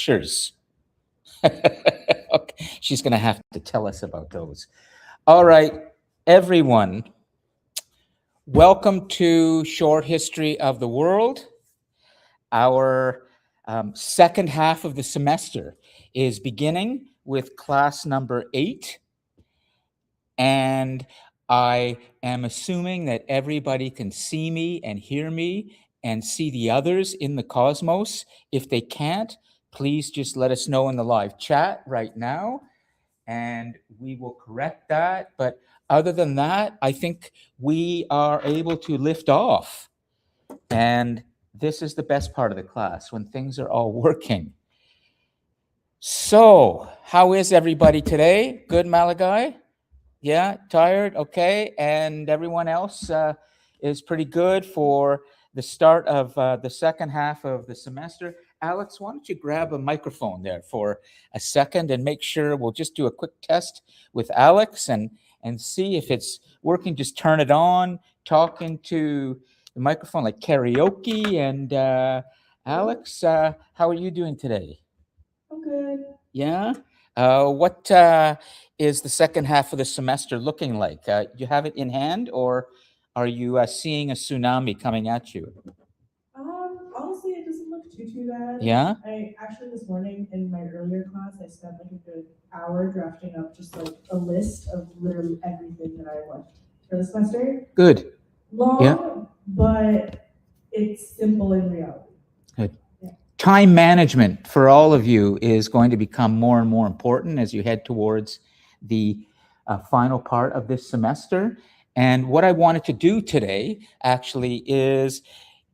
pictures. Okay, she's going to have to tell us about those. All right, everyone, welcome to Short History of the World. Our second half of the semester is beginning with class number 8. And I am assuming that everybody can see me and hear me and see the others in the cosmos. If they can't, please just let us know in the live chat right now, and we will correct that. But other than that, I think we are able to lift off. And this is the best part of the class, when things are all working. So, how is everybody today? Good, Malagai? Yeah, tired? Okay. And everyone else is pretty good for the start of the second half of the semester. Alex, why don't you grab a microphone there for a second and make sure we'll just do a quick test with Alex and see if it's working. Just turn it on, talk into the microphone like karaoke. And Alex, how are you doing today? I'm good. Yeah. What is the second half of the semester looking like? Do you have it in hand, or are you seeing a tsunami coming at you? Honestly, it doesn't look too bad. Yeah. I actually this morning in my earlier class, I spent like a good hour drafting up just like a list of literally everything that I want for the semester. Good. Long, Yeah. but it's simple in reality. Good. Time management for all of you is going to become more and more important as you head towards the final part of this semester. And what I wanted to do today actually is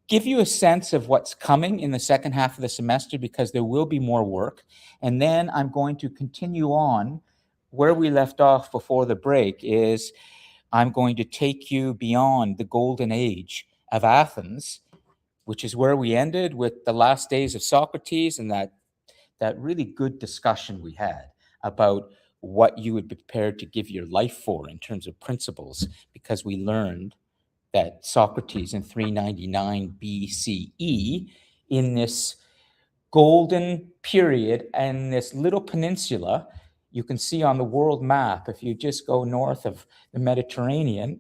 give you a sense of what's coming in the second half of the semester, because there will be more work. And then I'm going to continue on where we left off before the break. Is I'm going to take you beyond the golden age of Athens, which is where we ended with the last days of Socrates, and that really good discussion we had about what you would be prepared to give your life for in terms of principles, because we learned that Socrates in 399 BCE, in this golden period and this little peninsula, you can see on the world map, if you just go north of the Mediterranean,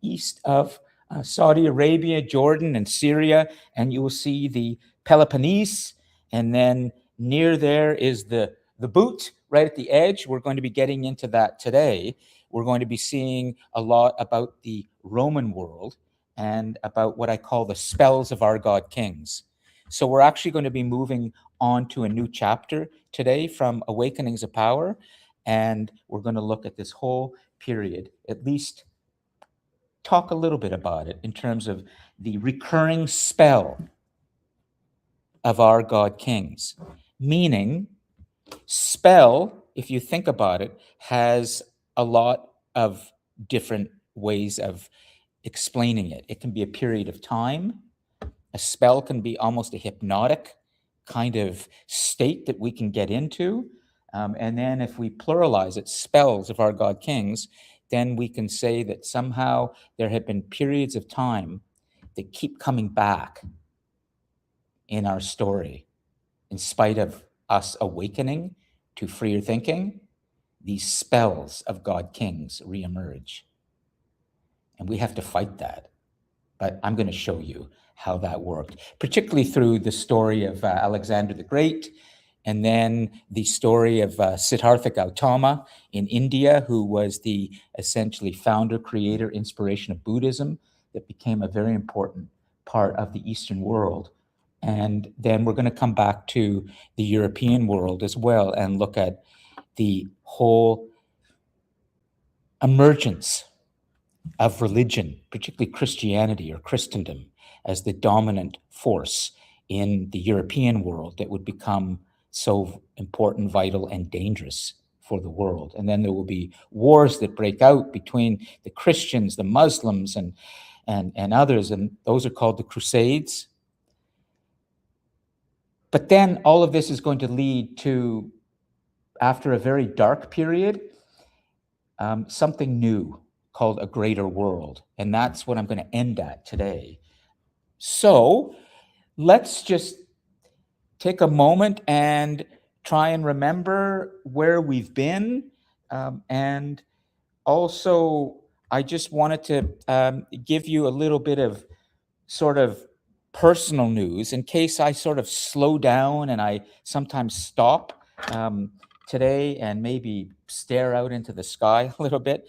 east of Saudi Arabia, Jordan, and Syria, and you will see the Peloponnese, and then near there is the Boot right at the edge. We're going to be getting into that today. We're going to be seeing a lot about the Roman world and about what I call the spells of our god kings. So we're actually going to be moving on to a new chapter today from Awakenings of Power, and we're going to look at this whole period, at least talk a little bit about it in terms of the recurring spell of our god kings. Meaning, spell, if you think about it, has a lot of different ways of explaining it. It can be a period of time. A spell can be almost a hypnotic kind of state that we can get into. And then if we pluralize it, spells of our god kings, then we can say that somehow there have been periods of time that keep coming back in our story. In spite of us awakening to freer thinking, these spells of god kings reemerge. And we have to fight that. But I'm going to show you how that worked, particularly through the story of Alexander the Great, and then the story of Siddhartha Gautama in India, who was the essentially founder, creator, inspiration of Buddhism, that became a very important part of the Eastern world. And then we're going to come back to the European world as well and look at the whole emergence of religion, particularly Christianity or Christendom, as the dominant force in the European world that would become so important, vital, and dangerous for the world. And then there will be wars that break out between the Christians, the Muslims, and others, and those are called the Crusades. But then all of this is going to lead to, after a very dark period, something new called a greater world. And that's what I'm going to end at today. So let's just take a moment and try and remember where we've been. And also, I just wanted to give you a little bit of sort of personal news in case I sort of slow down and I sometimes stop today and maybe stare out into the sky a little bit.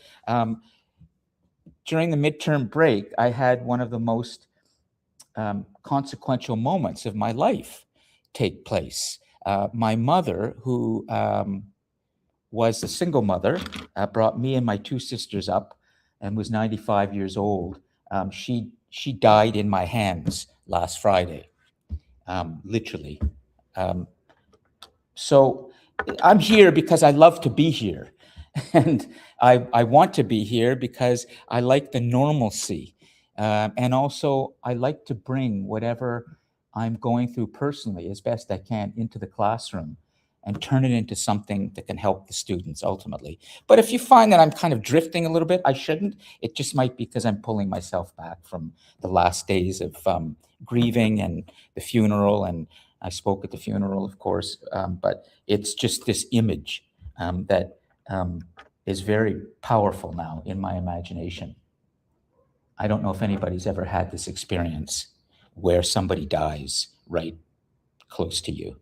During the midterm break, I had one of the most consequential moments of my life take place. My mother, who was a single mother, brought me and my two sisters up and was 95 years old. She died in my hands last Friday, literally. So I'm here because I love to be here. And I want to be here because I like the normalcy. And also, I like to bring whatever I'm going through personally as best I can into the classroom and turn it into something that can help the students ultimately. But if you find that I'm kind of drifting a little bit, I shouldn't. It just might be because I'm pulling myself back from the last days of grieving and the funeral. And I spoke at the funeral, of course, but it's just this image that is very powerful now in my imagination. I don't know if anybody's ever had this experience where somebody dies right close to you.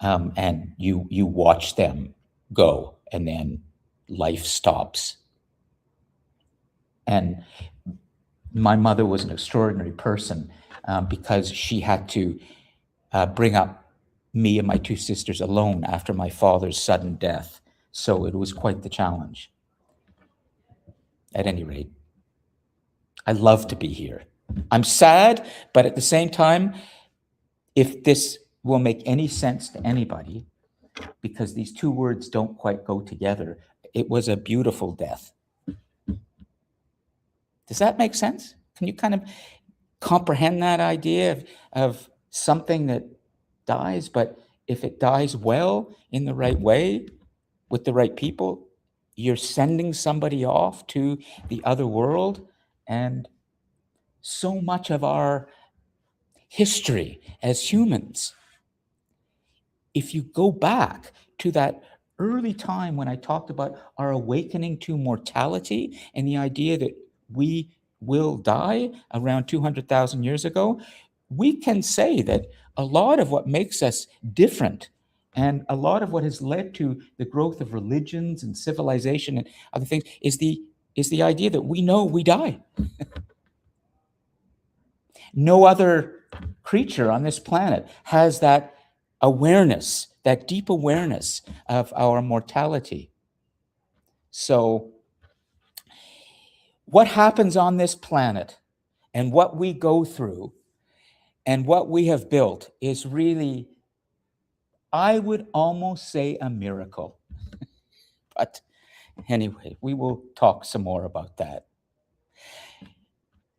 And you watch them go, and then life stops. And my mother was an extraordinary person because she had to bring up me and my two sisters alone after my father's sudden death. So it was quite the challenge. At any rate, I love to be here. I'm sad, but at the same time, if this will make any sense to anybody, because these two words don't quite go together, it was a beautiful death. Does that make sense? Can you kind of comprehend that idea of something that dies, but if it dies well, in the right way, with the right people, you're sending somebody off to the other world? And so much of our history as humans, if you go back to that early time when I talked about our awakening to mortality and the idea that we will die around 200,000 years ago, we can say that a lot of what makes us different and a lot of what has led to the growth of religions and civilization and other things is the idea that we know we die. No other creature on this planet has that awareness, that deep awareness of our mortality. So what happens on this planet and what we go through and what we have built is really, I would almost say, a miracle. But anyway, we will talk some more about that.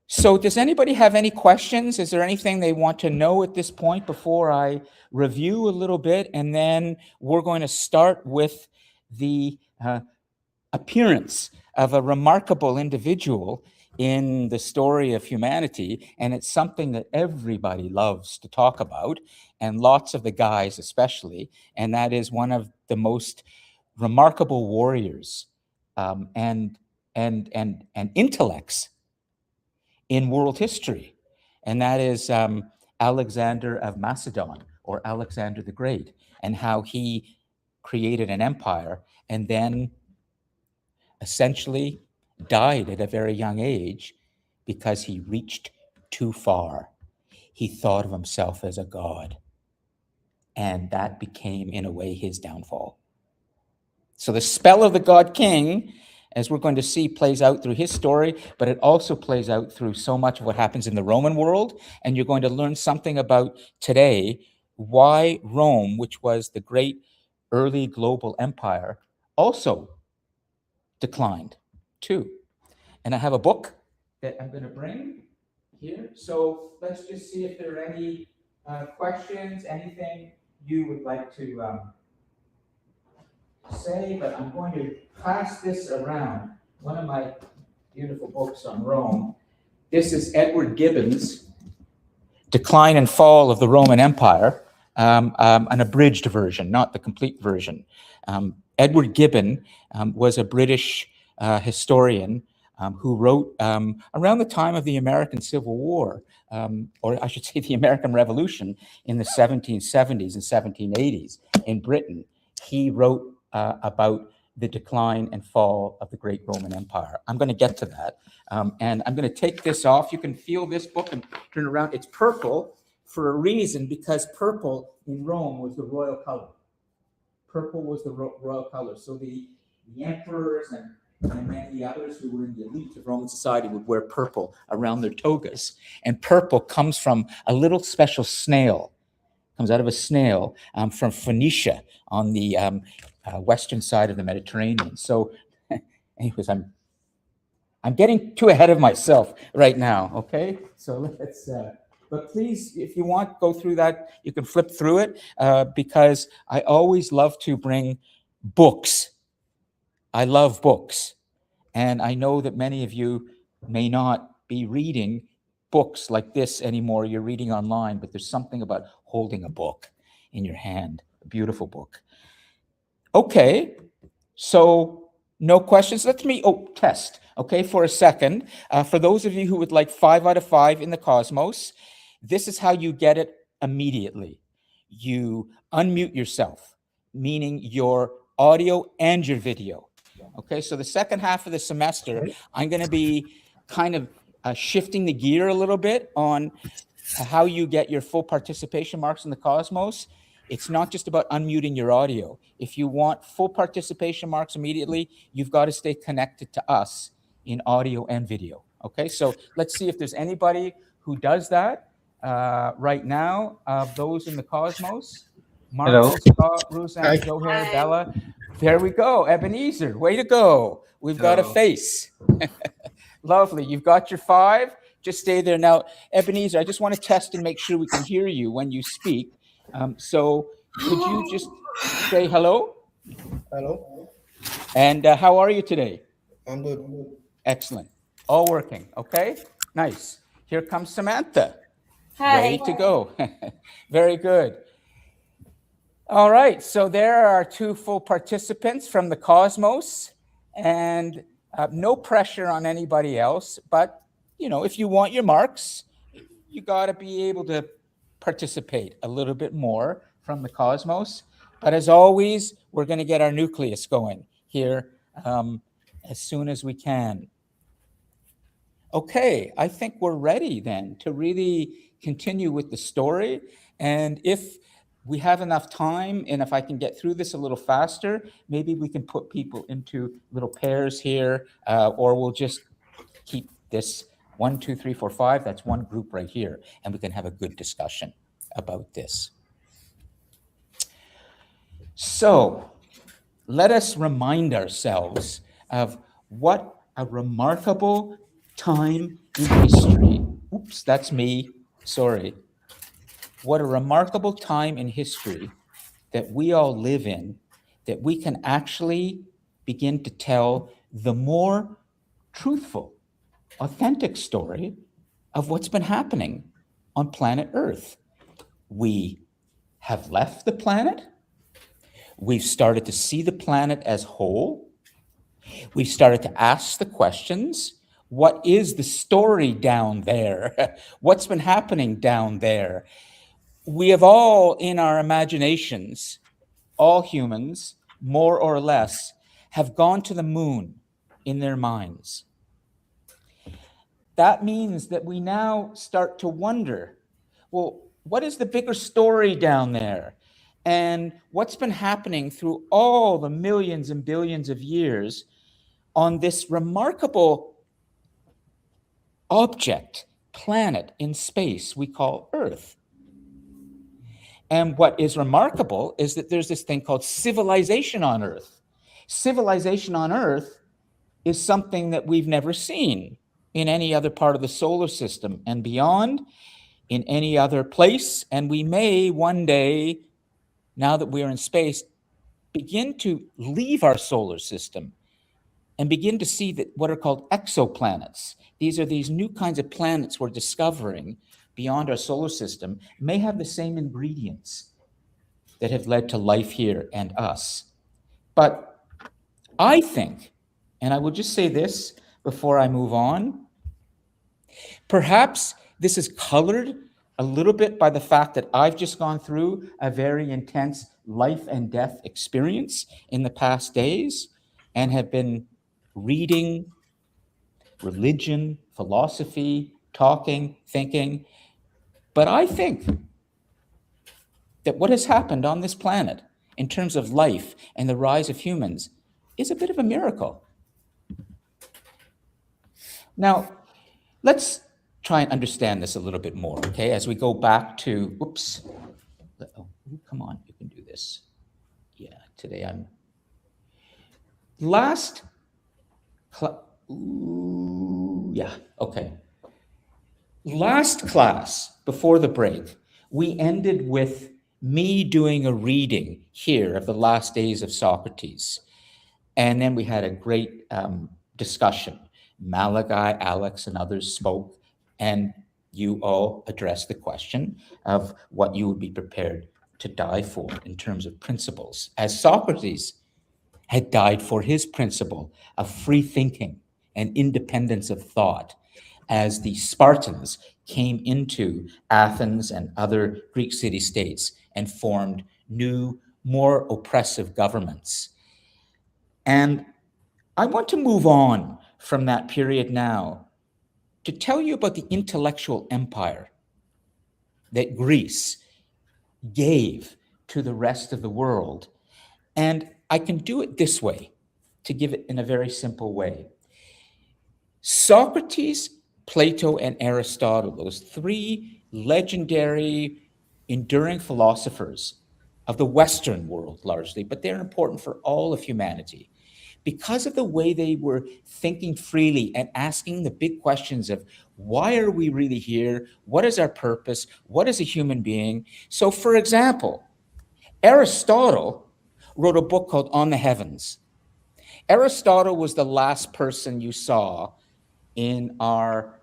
So does anybody have any questions? Is there anything they want to know at this point before I review a little bit? And then we're going to start with the appearance of a remarkable individual in the story of humanity. And it's something that everybody loves to talk about, and lots of the guys especially. And that is one of the most remarkable warriors and intellects in world history, and that is Alexander of Macedon, or Alexander the Great, and how he created an empire and then essentially died at a very young age because he reached too far. He thought of himself as a god, and that became, in a way, his downfall. So the spell of the God King, as we're going to see, plays out through his story, but it also plays out through so much of what happens in the Roman world. And you're going to learn something about today, why Rome, which was the great early global empire, also declined too. And I have a book that I'm going to bring here. So let's just see if there are any questions, anything you would like to say, but I'm going to pass this around. One of my beautiful books on Rome. This is Edward Gibbon's Decline and Fall of the Roman Empire. an abridged version, not the complete version. Edward Gibbon was a British historian who wrote around the time of the American Civil War, or I should say the American Revolution in the 1770s and 1780s in Britain. He wrote about the decline and fall of the great Roman Empire. I'm going to get to that. And I'm going to take this off. You can feel this book and turn around. It's purple for a reason, because purple in Rome was the royal color. Purple was the royal color. So the emperors and many others who were in the elite of Roman society would wear purple around their togas. And purple comes from a little special snail, comes out of a snail from Phoenicia on the western side of the Mediterranean. So anyways, I'm getting too ahead of myself right now, okay? So let's, but please, if you want, go through that. You can flip through it because I always love to bring books. I love books. And I know that many of you may not be reading books like this anymore. You're reading online, but there's something about holding a book in your hand, a beautiful book. Okay, so no questions. Let me test, okay, for a second. For those of you who would like 5 out of 5 in the Cosmos, this is how you get it immediately. You unmute yourself, meaning your audio and your video. Okay, so the second half of the semester, I'm going to be kind of shifting the gear a little bit on how you get your full participation marks in the Cosmos. It's not just about unmuting your audio. If you want full participation marks immediately, you've got to stay connected to us in audio and video. Okay, so let's see if there's anybody who does that right now, those in the Cosmos. Marco, Scott, Roseanne, Johair, Bella. There we go. Ebenezer, way to go. We've got a face. Lovely. You've got your 5. Just stay there. Now, Ebenezer, I just want to test and make sure we can hear you when you speak. So could you just say hello? Hello. And how are you today? I'm good. Excellent. All working. Okay. Nice. Here comes Samantha. Hi. Way to go. Very good. All right. So there are 2 full participants from the Cosmos, and no pressure on anybody else. But, you know, if you want your marks, you got to be able to participate a little bit more from the Cosmos. But as always, we're going to get our nucleus going here as soon as we can. Okay, I think we're ready then to really continue with the story. And if we have enough time, and if I can get through this a little faster, maybe we can put people into little pairs here, or we'll just keep this 1, 2, 3, 4, 5. That's one group right here, and we can have a good discussion about this. So let us remind ourselves of what a remarkable time in history. Oops, that's me. Sorry. What a remarkable time in history that we all live in, that we can actually begin to tell the more truthful, authentic story of what's been happening on planet Earth. We have left the planet. We've started to see the planet as whole. We've started to ask the questions. What is the story down there? What's been happening down there? We have all, in our imaginations, all humans, more or less, have gone to the moon in their minds. That means that we now start to wonder, well, what is the bigger story down there? And what's been happening through all the millions and billions of years on this remarkable object, planet in space we call Earth? And what is remarkable is that there's this thing called civilization on Earth. Civilization on Earth is something that we've never seen in any other part of the solar system and beyond, in any other place. And we may one day, now that we are in space, begin to leave our solar system and begin to see that what are called exoplanets. These are these new kinds of planets we're discovering beyond our solar system, may have the same ingredients that have led to life here and us. But I think, and I will just say this before I move on, perhaps this is colored a little bit by the fact that I've just gone through a very intense life and death experience in the past days and have been reading religion, philosophy, talking, thinking. But I think that what has happened on this planet in terms of life and the rise of humans is a bit of a miracle. Now, let's try and understand this a little bit more, okay? As we go back to, oh, come on, you can do this. Yeah, today I'm, okay. Last class, before the break, we ended with me doing a reading here of the last days of Socrates. And then we had a great discussion. Malachi, Alex, and others spoke, and you all addressed the question of what you would be prepared to die for in terms of principles, as Socrates had died for his principle of free thinking and independence of thought, as the Spartans came into Athens and other Greek city-states and formed new, more oppressive governments. And I want to move on from that period now to tell you about the intellectual empire that Greece gave to the rest of the world. And I can do it this way, to give it in a very simple way. Socrates, Plato, and Aristotle, those three legendary, enduring philosophers of the Western world largely, but they're important for all of humanity, because of the way they were thinking freely and asking the big questions of why are we really here? What is our purpose? What is a human being? So, for example, Aristotle wrote a book called On the Heavens. Aristotle was the last person you saw in our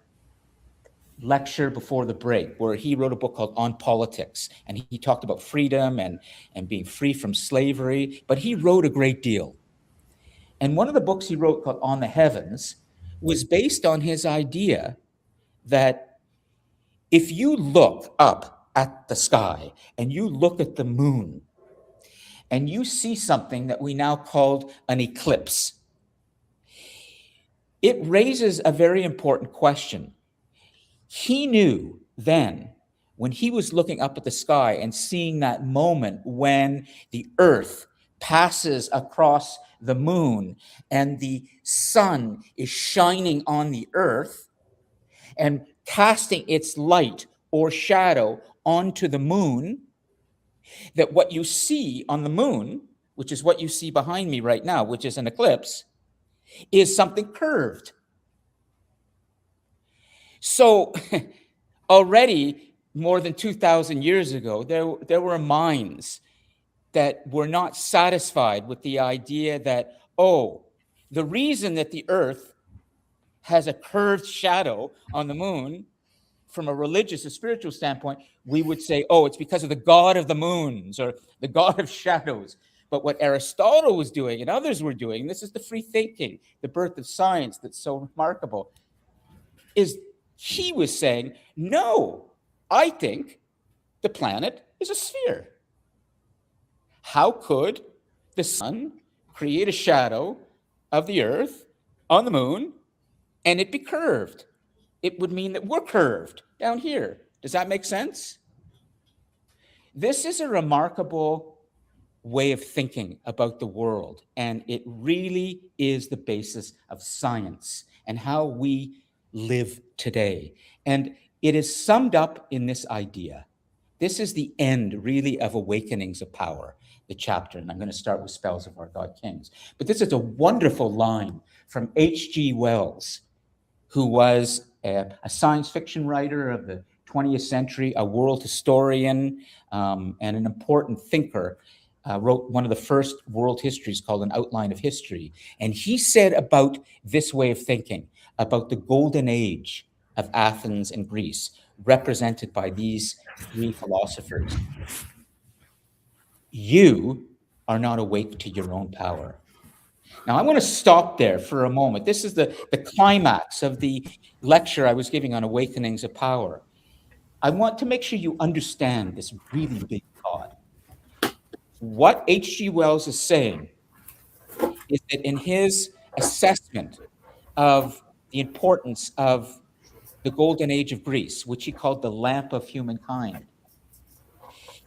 lecture before the break, where he wrote a book called On Politics, and he talked about freedom and being free from slavery, but he wrote a great deal. And one of the books he wrote called On the Heavens was based on his idea that if you look up at the sky and you look at the moon and you see something that we now call an eclipse, it raises a very important question. He knew then, when he was looking up at the sky and seeing that moment when the earth passes across the moon and the sun is shining on the earth and casting its light or shadow onto the moon, that what you see on the moon, which is what you see behind me right now, which is an eclipse, is something curved. So already more than 2,000 years ago, there were minds that were not satisfied with the idea that, oh, the reason that the earth has a curved shadow on the moon, from a religious or spiritual standpoint, we would say, oh, it's because of the god of the moons or the god of shadows. But what Aristotle was doing and others were doing, this is the free thinking, the birth of science that's so remarkable, is he was saying, no, I think the planet is a sphere. How could the sun create a shadow of the earth on the moon and it be curved? It would mean that we're curved down here. Does that make sense? This is a remarkable way of thinking about the world, and it really is the basis of science and how we live today. And it is summed up in this idea. This is the end, really, of Awakenings of Power, the chapter, and I'm going to start with Spells of Our God Kings. But this is a wonderful line from H.G. Wells, who was a science fiction writer of the 20th century, a world historian, and an important thinker, wrote one of the first world histories called An Outline of History. And he said about this way of thinking, about the golden age of Athens and Greece, represented by these three philosophers. You are not awake to your own power. Now, I want to stop there for a moment. This is the climax of the lecture I was giving on awakenings of power. I want to make sure you understand this really big thought. What H.G. Wells is saying is that in his assessment of the importance of the golden age of Greece, which he called the lamp of humankind,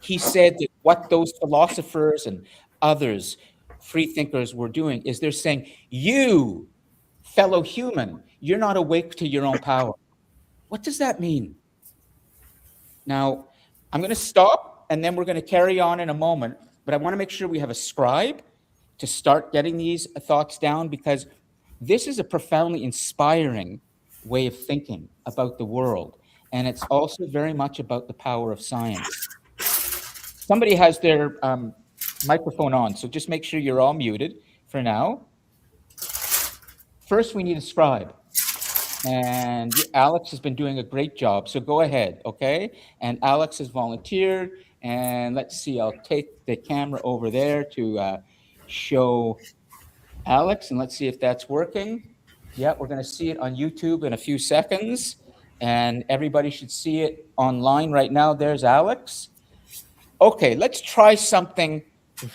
he said that what those philosophers and others, free thinkers, were doing is they're saying, you, fellow human, you're not awake to your own power. What does that mean? Now, I'm going to stop and then we're going to carry on in a moment, but I want to make sure we have a scribe to start getting these thoughts down, because this is a profoundly inspiring way of thinking about the world. And it's also very much about the power of science. Somebody has their microphone on, so just make sure you're all muted for now. First, we need a scribe. And Alex has been doing a great job, so go ahead, okay? And Alex has volunteered, and let's see, I'll take the camera over there to show Alex, and let's see if that's working. Yeah, we're going to see it on YouTube in a few seconds, and everybody should see it online right now. There's Alex. Okay, let's try something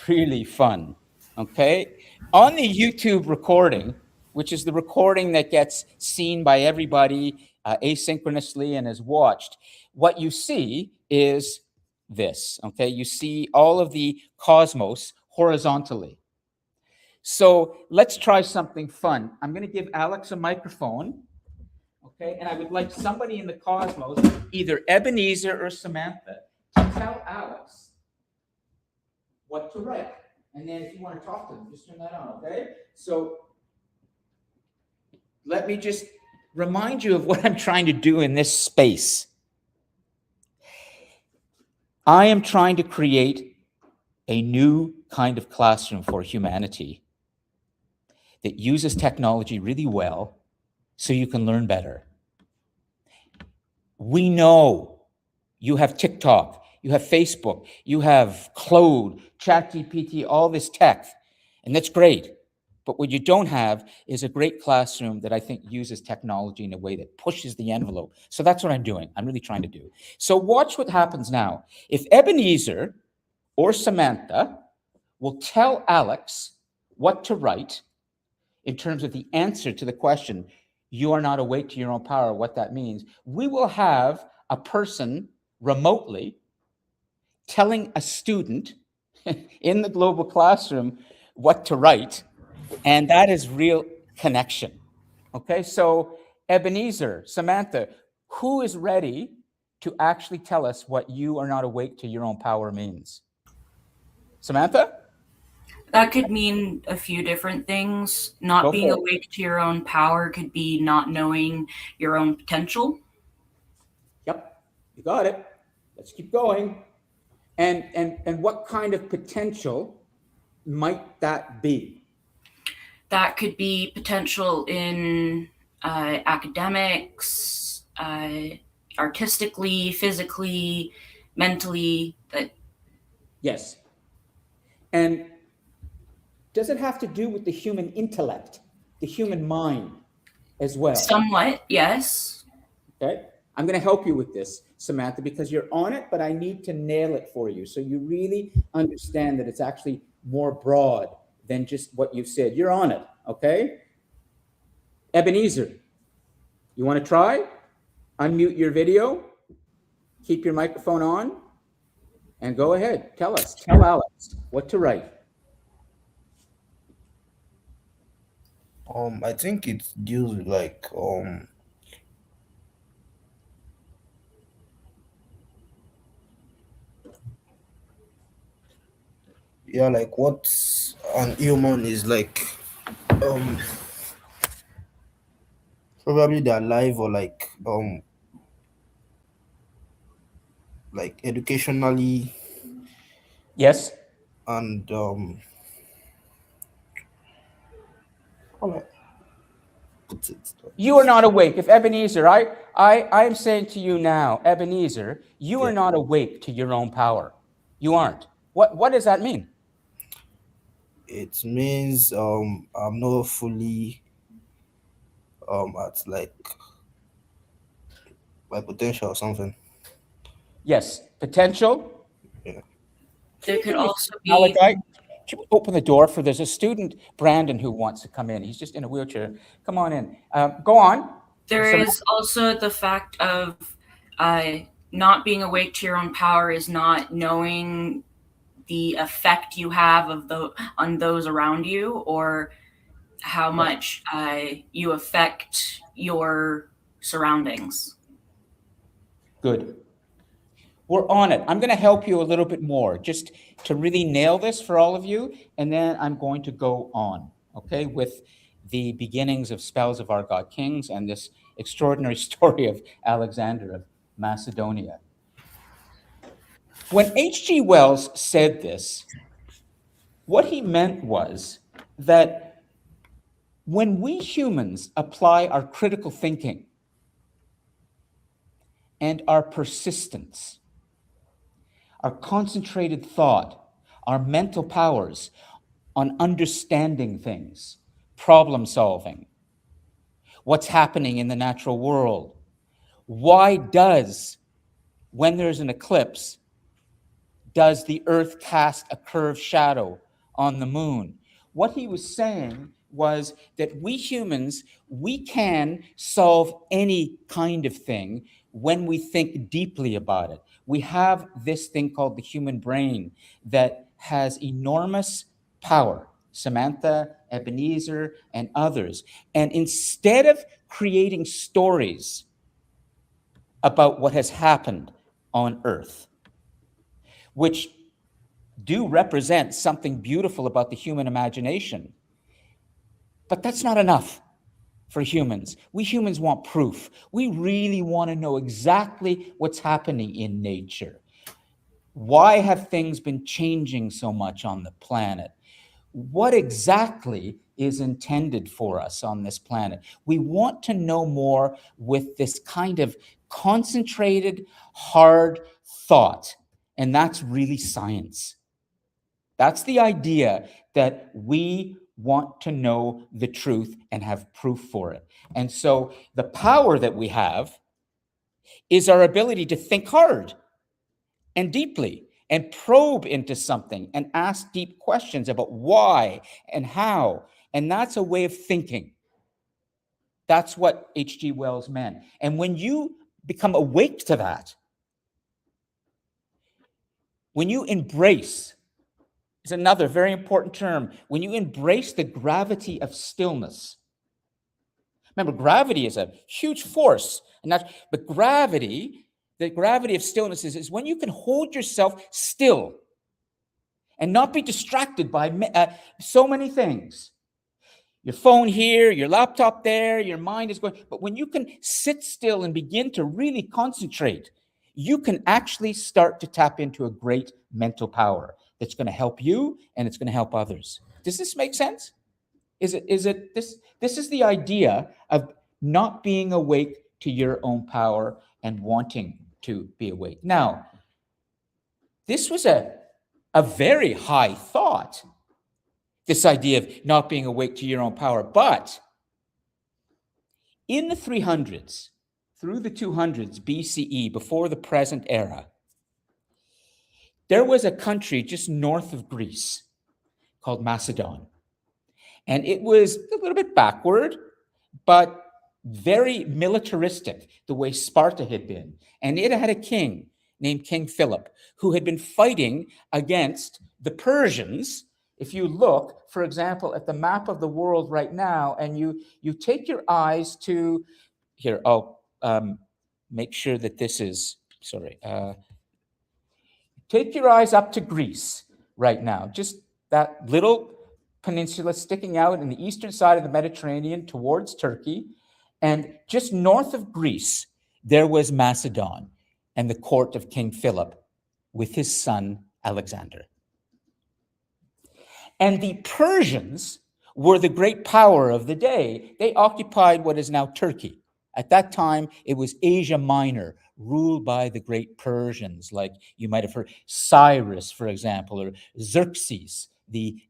really fun, okay? On the YouTube recording, which is the recording that gets seen by everybody asynchronously and is watched, what you see is this, okay? You see all of the cosmos horizontally. So let's try something fun. I'm going to give Alex a microphone, okay? And I would like somebody in the cosmos, either Ebenezer or Samantha, to tell Alex what to write. And then if you want to talk to them, just turn that on, okay? So let me just remind you of what I'm trying to do in this space. I am trying to create a new kind of classroom for humanity that uses technology really well so you can learn better. We know you have TikTok, you have Facebook, you have Claude, ChatGPT, all this tech, and that's great. But what you don't have is a great classroom that I think uses technology in a way that pushes the envelope. So that's what I'm doing. I'm really trying to do. So watch what happens now. If Ebenezer or Samantha will tell Alex what to write in terms of the answer to the question, you are not awake to your own power, what that means, we will have a person remotely telling a student in the global classroom what to write. And that is real connection. Okay, so Ebenezer, Samantha, who is ready to actually tell us what you are not awake to your own power means? Samantha? That could mean a few different things. Not being awake to your own power could be not knowing your own potential. Yep, you got it. Let's keep going. And what kind of potential might that be? That could be potential in academics, artistically, physically, mentally. Yes. And does it have to do with the human intellect, the human mind as well? Somewhat, yes. Okay. I'm going to help you with this, Samantha, because you're on it, but I need to nail it for you so you really understand that it's actually more broad than just what you said. You're on it, okay? Ebenezer, you want to try? Unmute your video, keep your microphone on, and go ahead. Tell Alex what to write. I think it deals with like yeah, like what an human is like probably they're alive or like educationally Yes. and You are not awake. If Ebenezer, I am saying to you now, Ebenezer, you are not awake to your own power. You aren't. What does that mean? It means I'm not fully at like my potential or something. Yes, potential. Yeah. There could also be Malachi, could you open the door for, there's a student, Brandon, who wants to come in. He's just in a wheelchair. Come on in. Go on. there So- is also the fact of not being awake to your own power is not knowing the effect you have on those around you, or how much you affect your surroundings. Good. We're on it. I'm going to help you a little bit more just to really nail this for all of you. And then I'm going to go on, okay, with the beginnings of Spells of Our God Kings and this extraordinary story of Alexander of Macedonia. When H.G. Wells said this, what he meant was that when we humans apply our critical thinking and our persistence, our concentrated thought, our mental powers on understanding things, problem solving, what's happening in the natural world. Why does, when there's an eclipse, does the earth cast a curved shadow on the moon? What he was saying was that we humans, we can solve any kind of thing when we think deeply about it. We have this thing called the human brain that has enormous power. Samantha, Ebenezer, and others. And instead of creating stories about what has happened on Earth, which do represent something beautiful about the human imagination, but that's not enough for humans. We humans want proof. We really want to know exactly what's happening in nature. Why have things been changing so much on the planet? What exactly is intended for us on this planet? We want to know more with this kind of concentrated, hard thought, and that's really science. That's the idea, that we want to know the truth and have proof for it. And so the power that we have is our ability to think hard and deeply and probe into something and ask deep questions about why and how. And that's a way of thinking. That's what H.G. Wells meant. And when you become awake to that, when you embrace, is another very important term, when you embrace the gravity of stillness. Remember, gravity is a huge force, but gravity, the gravity of stillness is when you can hold yourself still and not be distracted by so many things. Your phone here, your laptop there, your mind is going, but when you can sit still and begin to really concentrate, you can actually start to tap into a great mental power that's going to help you and it's going to help others. Does this make sense? This is the idea of not being awake to your own power and wanting to be awake. Now, this was a very high thought, this idea of not being awake to your own power. But in the 300s, through the 200s BCE, before the present era, there was a country just north of Greece called Macedon. And it was a little bit backward, but very militaristic, the way Sparta had been. And it had a king named King Philip, who had been fighting against the Persians. If you look, for example, at the map of the world right now, and you take your eyes to, here, I'll make sure that this is, sorry. Take your eyes up to Greece right now, just that little peninsula sticking out in the eastern side of the Mediterranean towards Turkey. And just north of Greece, there was Macedon and the court of King Philip with his son Alexander. And the Persians were the great power of the day. They occupied what is now Turkey. At that time, it was Asia Minor, ruled by the great Persians, like you might have heard Cyrus, for example, or Xerxes, the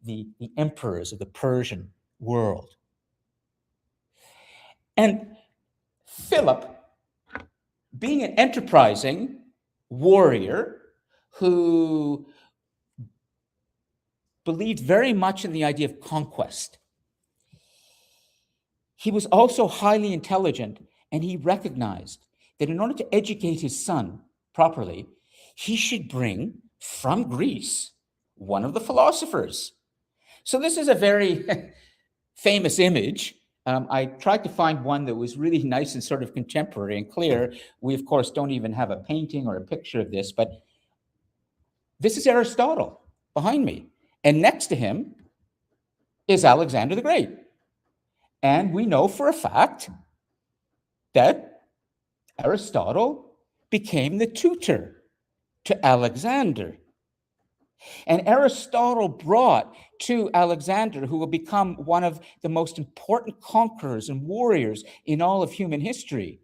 emperors of the Persian world. And Philip, being an enterprising warrior who believed very much in the idea of conquest, he was also highly intelligent, and he recognized that in order to educate his son properly, he should bring from Greece one of the philosophers. So this is a very famous image. I tried to find one that was really nice and sort of contemporary and clear. We, of course, don't even have a painting or a picture of this, but this is Aristotle behind me. And next to him is Alexander the Great. And we know for a fact that Aristotle became the tutor to Alexander. And Aristotle brought to Alexander, who will become one of the most important conquerors and warriors in all of human history,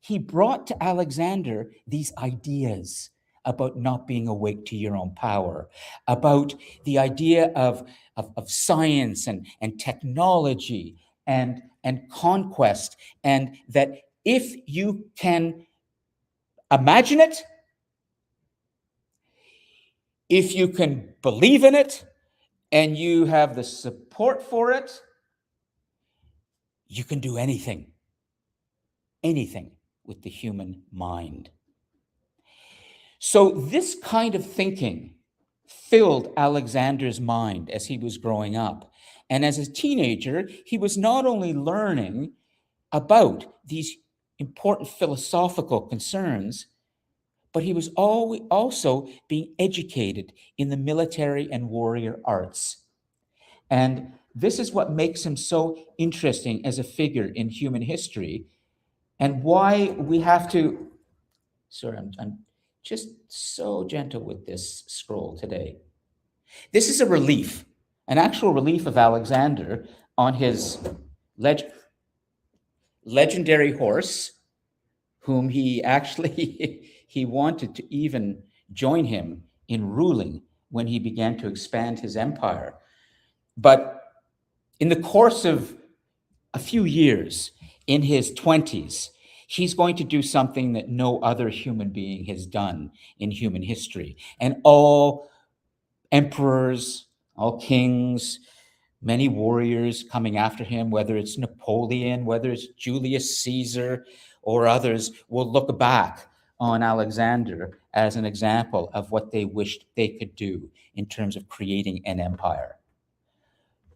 he brought to Alexander these ideas about not being awake to your own power, about the idea of science and technology and conquest, and that if you can imagine it, if you can believe in it, and you have the support for it, you can do anything with the human mind. So this kind of thinking filled Alexander's mind as he was growing up. And as a teenager, he was not only learning about these important philosophical concerns, but he was also being educated in the military and warrior arts. And this is what makes him so interesting as a figure in human history, and why we have to, sorry, I'm just so gentle with this scroll today. This is a relief, an actual relief of Alexander on his legendary horse, whom he actually he wanted to even join him in ruling when he began to expand his empire. But in the course of a few years, in his 20s, he's going to do something that no other human being has done in human history. And all emperors, all kings, many warriors coming after him, whether it's Napoleon, whether it's Julius Caesar, or others, will look back on Alexander as an example of what they wished they could do in terms of creating an empire.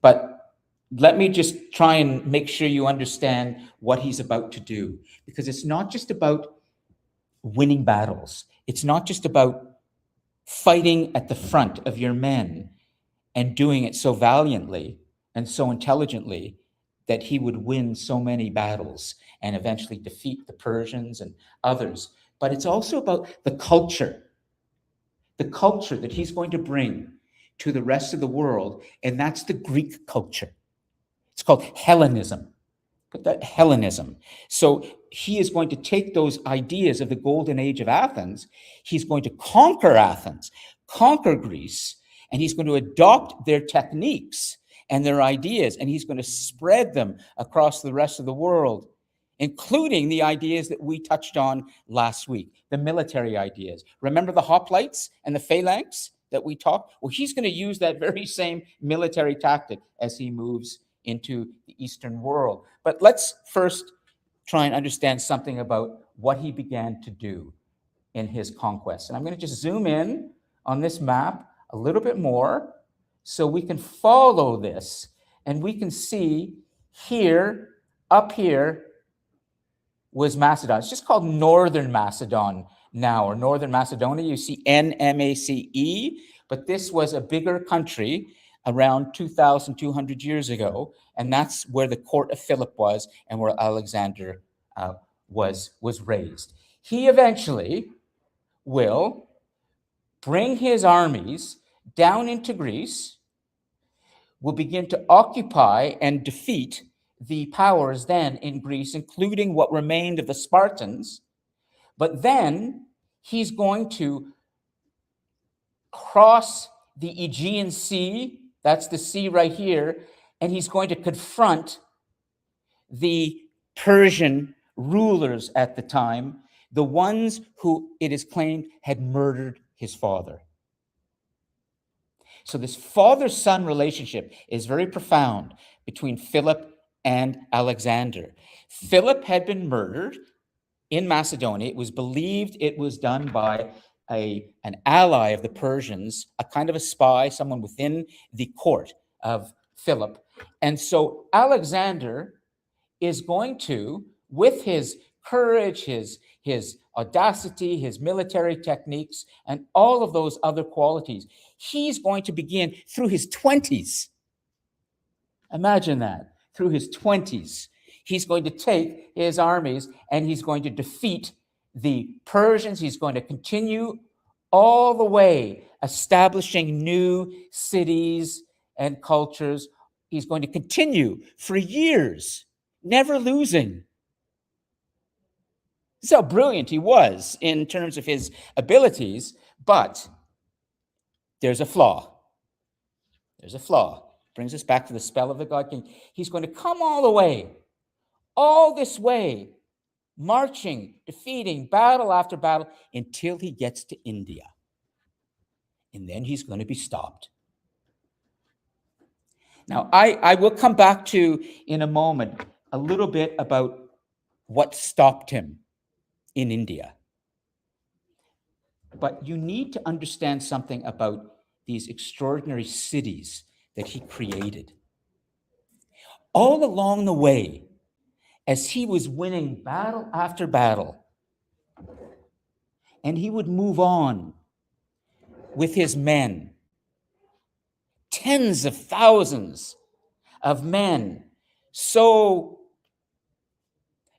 But let me just try and make sure you understand what he's about to do, because it's not just about winning battles. It's not just about fighting at the front of your men and doing it so valiantly and so intelligently that he would win so many battles and eventually defeat the Persians and others. But it's also about the culture that he's going to bring to the rest of the world, and that's the Greek culture. It's called Hellenism. Put that Hellenism. So he is going to take those ideas of the golden age of Athens. He's going to conquer Athens, conquer Greece, and he's going to adopt their techniques and their ideas, and he's going to spread them across the rest of the world, including the ideas that we touched on last week, the military ideas. Remember the hoplites and the phalanx that we talked? Well, he's going to use that very same military tactic as he moves into the Eastern world. But let's first try and understand something about what he began to do in his conquest. And I'm going to just zoom in on this map a little bit more so we can follow this, and we can see here, up here, was Macedon. It's just called Northern Macedon now, or Northern Macedonia. You see NMACE, but this was a bigger country around 2,200 years ago, and that's where the court of Philip was and where Alexander was raised. He eventually will bring his armies down into Greece, will begin to occupy and defeat the powers then in Greece, including what remained of the Spartans. But then he's going to cross the Aegean Sea, that's the sea right here, and he's going to confront the Persian rulers at the time, the ones who it is claimed had murdered his father. So this father-son relationship is very profound between Philip and Alexander. Philip had been murdered in Macedonia. It was believed it was done by an ally of the Persians, a kind of a spy, someone within the court of Philip. And so Alexander is going to, with his courage, his audacity, his military techniques, and all of those other qualities, he's going to begin through his 20s. Imagine that, through his 20s. He's going to take his armies and he's going to defeat the Persians. He's going to continue all the way establishing new cities and cultures. He's going to continue for years, never losing. This is how brilliant he was in terms of his abilities, but there's a flaw. There's a flaw. Brings us back to the spell of the God King. He's going to come all this way, marching, defeating battle after battle until he gets to India. And then he's going to be stopped. Now, I will come back to, in a moment, a little bit about what stopped him in India. But you need to understand something about these extraordinary cities that he created. All along the way, as he was winning battle after battle, and he would move on with his men, tens of thousands of men, so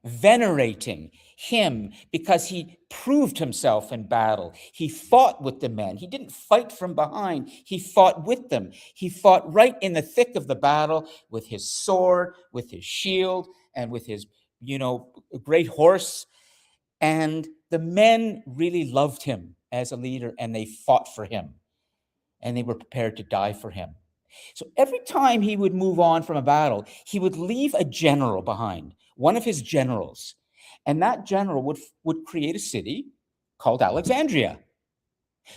venerating him because he proved himself in battle. He fought with the men. He didn't fight from behind. He fought with them. He fought right in the thick of the battle with his sword, with his shield, and with his, great horse. And the men really loved him as a leader, and they fought for him, and they were prepared to die for him. So every time he would move on from a battle, he would leave a general behind, one of his generals. And that general would create a city called Alexandria.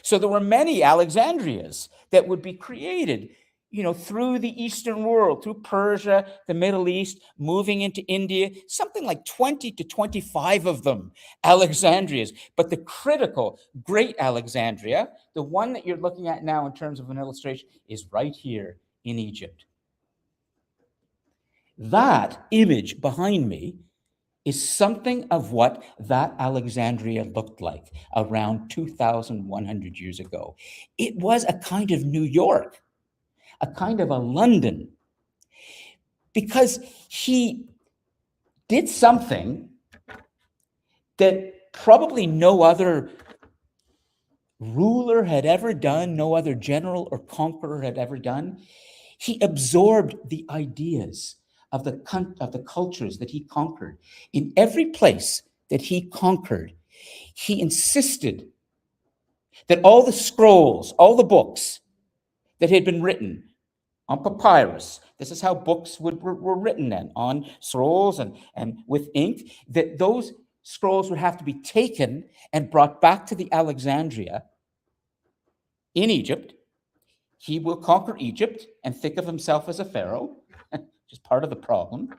So there were many Alexandrias that would be created, through the Eastern world, through Persia, the Middle East, moving into India, something like 20 to 25 of them, Alexandrias. But the critical, great Alexandria, the one that you're looking at now in terms of an illustration, is right here in Egypt. That image behind me is something of what that Alexandria looked like around 2,100 years ago. It was a kind of New York, a kind of a London, because he did something that probably no other ruler had ever done, no other general or conqueror had ever done. He absorbed the ideas of the cultures that he conquered. In every place that he conquered, he insisted that all the scrolls, all the books that had been written on papyrus, this is how books were written then, on scrolls and with ink, that those scrolls would have to be taken and brought back to the Alexandria in Egypt. He will conquer Egypt and think of himself as a pharaoh, which is part of the problem.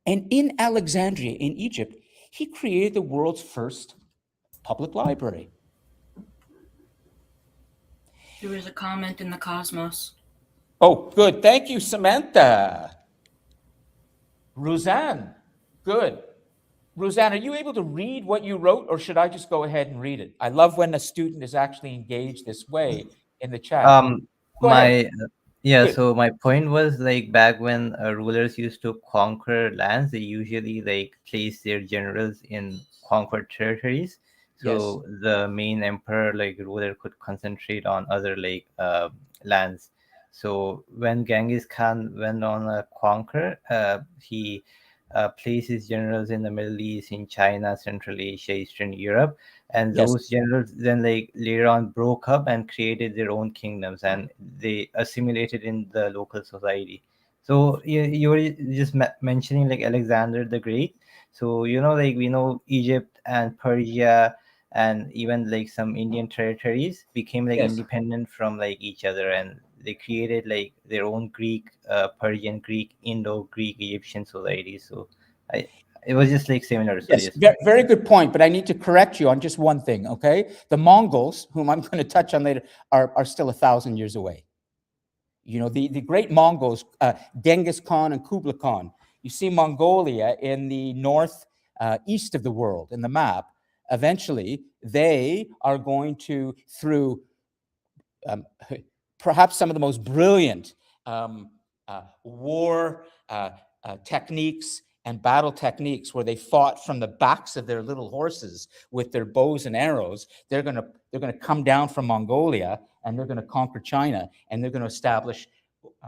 And in Alexandria, in Egypt, he created the world's first public library. There was a comment in the Cosmos. Oh, good. Thank you, Samantha. Roseanne, good. Roseanne, are you able to read what you wrote, or should I just go ahead and read it? I love when a student is actually engaged this way in the chat. Go ahead. Good. So my point was, like, back when rulers used to conquer lands, they usually place their generals in conquered territories. So Yes. the main emperor, ruler, could concentrate on other lands. So when Genghis Khan went on a conquer, he placed his generals in the Middle East, in China, Central Asia, Eastern Europe, and Yes. those generals then like later on broke up and created their own kingdoms, and they assimilated in the local society. So you were just mentioning like Alexander the Great. So like we know Egypt and Persia and even like some Indian territories became like Yes. independent from like each other, and they created like their own Greek, Persian, Greek, Indo-Greek, Egyptian societies. So it was just like similar. So Yes, very good point, but I need to correct you on just one thing, okay? The Mongols, whom I'm going to touch on later, are still 1,000 years away. The great Mongols, Genghis Khan and Kublai Khan. You see Mongolia in the north east of the world in the map. Eventually, they are going to, through perhaps some of the most brilliant war techniques and battle techniques, where they fought from the backs of their little horses with their bows and arrows. They're going to come down from Mongolia, and they're going to conquer China, and they're going to establish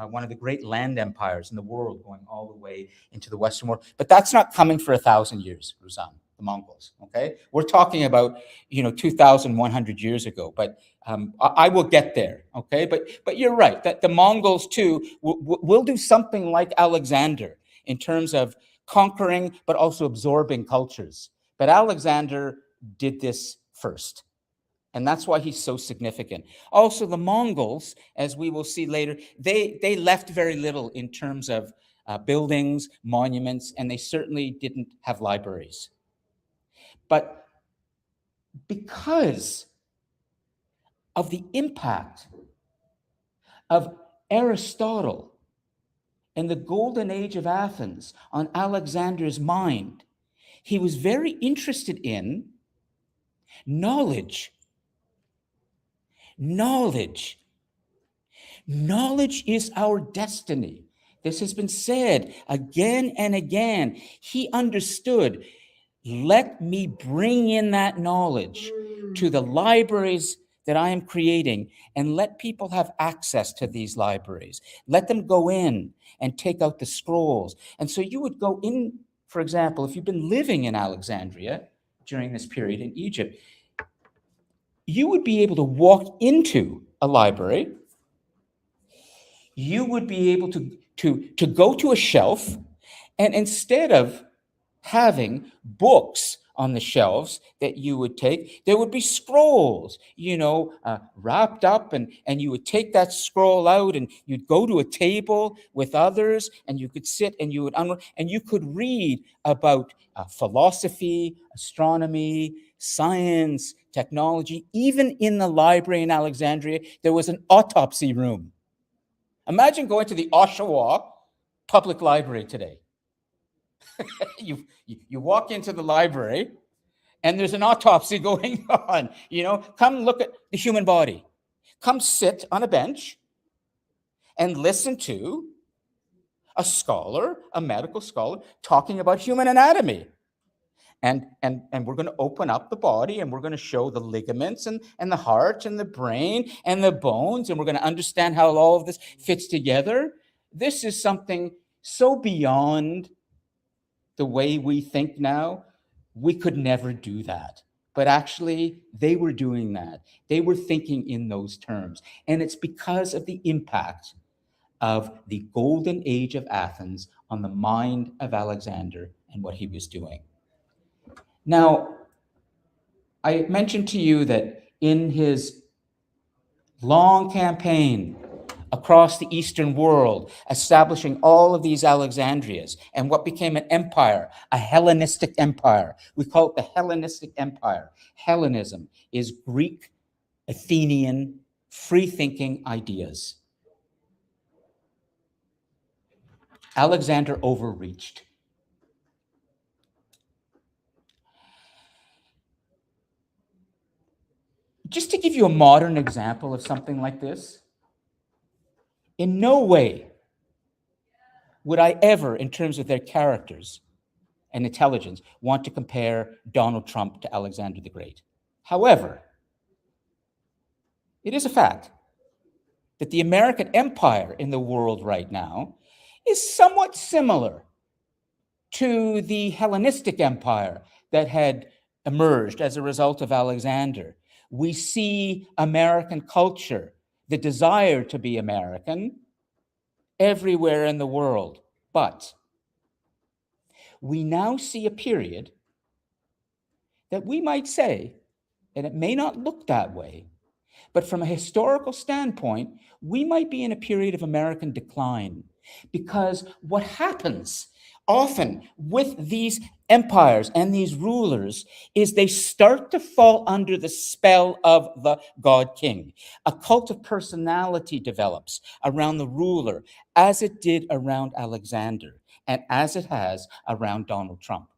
one of the great land empires in the world, going all the way into the Western world. But that's not coming for 1,000 years, Ruzan, the Mongols. Okay, we're talking about 2,100 years ago. But I will get there. Okay, but you're right that the Mongols too will do something like Alexander in terms of conquering, but also absorbing cultures. But Alexander did this first. And that's why he's so significant. Also, the Mongols, as we will see later, they left very little in terms of buildings, monuments, and they certainly didn't have libraries. But because of the impact of Aristotle and the golden age of Athens on Alexander's mind, he was very interested in knowledge. Knowledge is our destiny. This has been said again and again. He understood, let me bring in that knowledge to the libraries that I am creating, and let people have access to these libraries. Let them go in and take out the scrolls. And so you would go in, for example, if you've been living in Alexandria during this period in Egypt, you would be able to walk into a library. You would be able to go to a shelf, and instead of having books on the shelves that you would take, there would be scrolls, wrapped up, and you would take that scroll out, and you'd go to a table with others, and you could sit and you would and you could read about philosophy, astronomy, science, technology. Even in the library in Alexandria, there was an autopsy room. Imagine going to the Oshawa Public Library today. You walk into the library, and there's an autopsy going on. Come look at the human body. Come sit on a bench and listen to a scholar, a medical scholar, talking about human anatomy. And we're going to open up the body, and we're going to show the ligaments and the heart and the brain and the bones, and we're going to understand how all of this fits together. This is something so beyond the way we think now. We could never do that. But actually, they were doing that. They were thinking in those terms. And it's because of the impact of the golden age of Athens on the mind of Alexander and what he was doing. Now, I mentioned to you that in his long campaign across the Eastern world, establishing all of these Alexandrias and what became an empire, a Hellenistic empire. We call it the Hellenistic Empire. Hellenism is Greek, Athenian, free-thinking ideas. Alexander overreached. Just to give you a modern example of something like this, in no way would I ever, in terms of their characters and intelligence, want to compare Donald Trump to Alexander the Great. However, it is a fact that the American empire in the world right now is somewhat similar to the Hellenistic Empire that had emerged as a result of Alexander. We see American culture, the desire to be American, everywhere in the world. But we now see a period that we might say, and it may not look that way, but from a historical standpoint, we might be in a period of American decline. Because what happens often with these empires and these rulers is they start to fall under the spell of the God King. A cult of personality develops around the ruler, as it did around Alexander, and as it has around Donald Trump.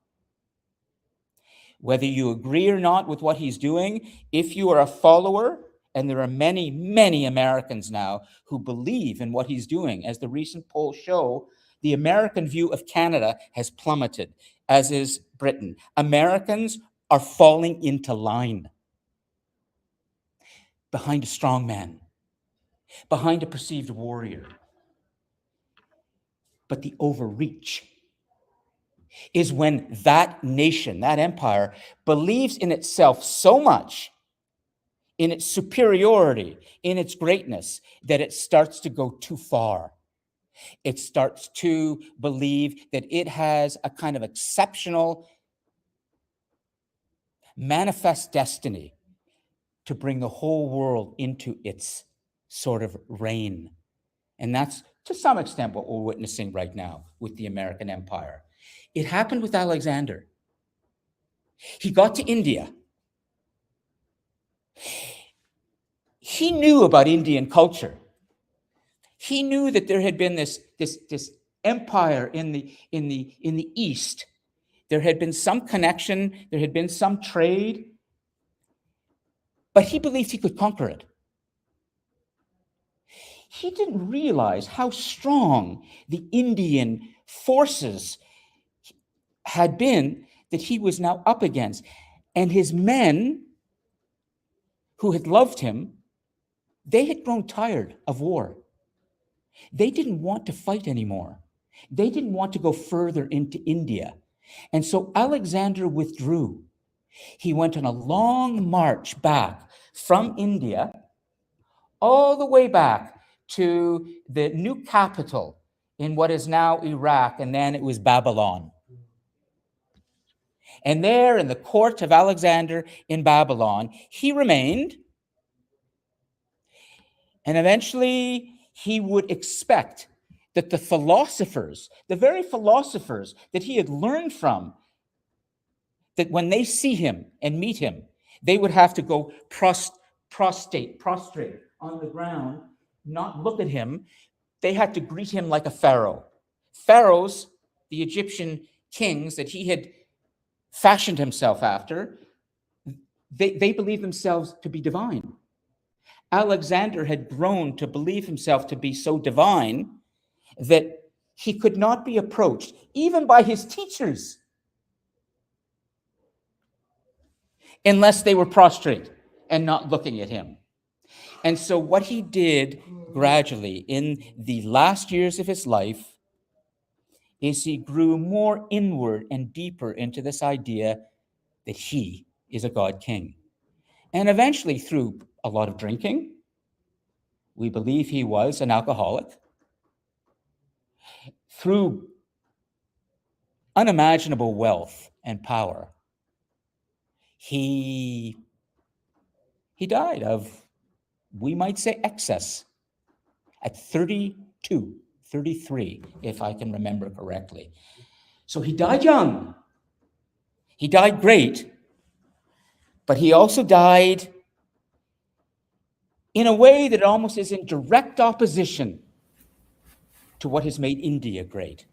Whether you agree or not with what he's doing, if you are a follower, and there are many, many Americans now who believe in what he's doing, as the recent polls show, the American view of Canada has plummeted, as is Britain. Americans are falling into line behind a strong man, behind a perceived warrior. But the overreach is when that nation, that empire, believes in itself so much, in its superiority, in its greatness, that it starts to go too far. It starts to believe that it has a kind of exceptional manifest destiny to bring the whole world into its sort of reign. And that's to some extent what we're witnessing right now with the American empire. It happened with Alexander. He got to India. He knew about Indian culture. He knew that there had been this empire in the East. There had been some connection, there had been some trade, but he believed he could conquer it. He didn't realize how strong the Indian forces had been that he was now up against. And his men, who had loved him, they had grown tired of war. They didn't want to fight anymore. They didn't want to go further into India. And so Alexander withdrew. He went on a long march back from India, all the way back to the new capital in what is now Iraq, and then it was Babylon. And there in the court of Alexander in Babylon, he remained. And eventually he would expect that the philosophers, the very philosophers that he had learned from, that when they see him and meet him, they would have to go prostrate on the ground, not look at him. They had to greet him like a pharaoh. Pharaohs, the Egyptian kings that he had fashioned himself after, they believed themselves to be divine. Alexander had grown to believe himself to be so divine that he could not be approached, even by his teachers, unless they were prostrate and not looking at him. And so what he did gradually in the last years of his life is he grew more inward and deeper into this idea that he is a God King. And eventually, through a lot of drinking, we believe he was an alcoholic, through unimaginable wealth and power, he died of, we might say, excess at 32, 33, if I can remember correctly. So he died young. He died great, but he also died in a way that almost is in direct opposition to what has made India great.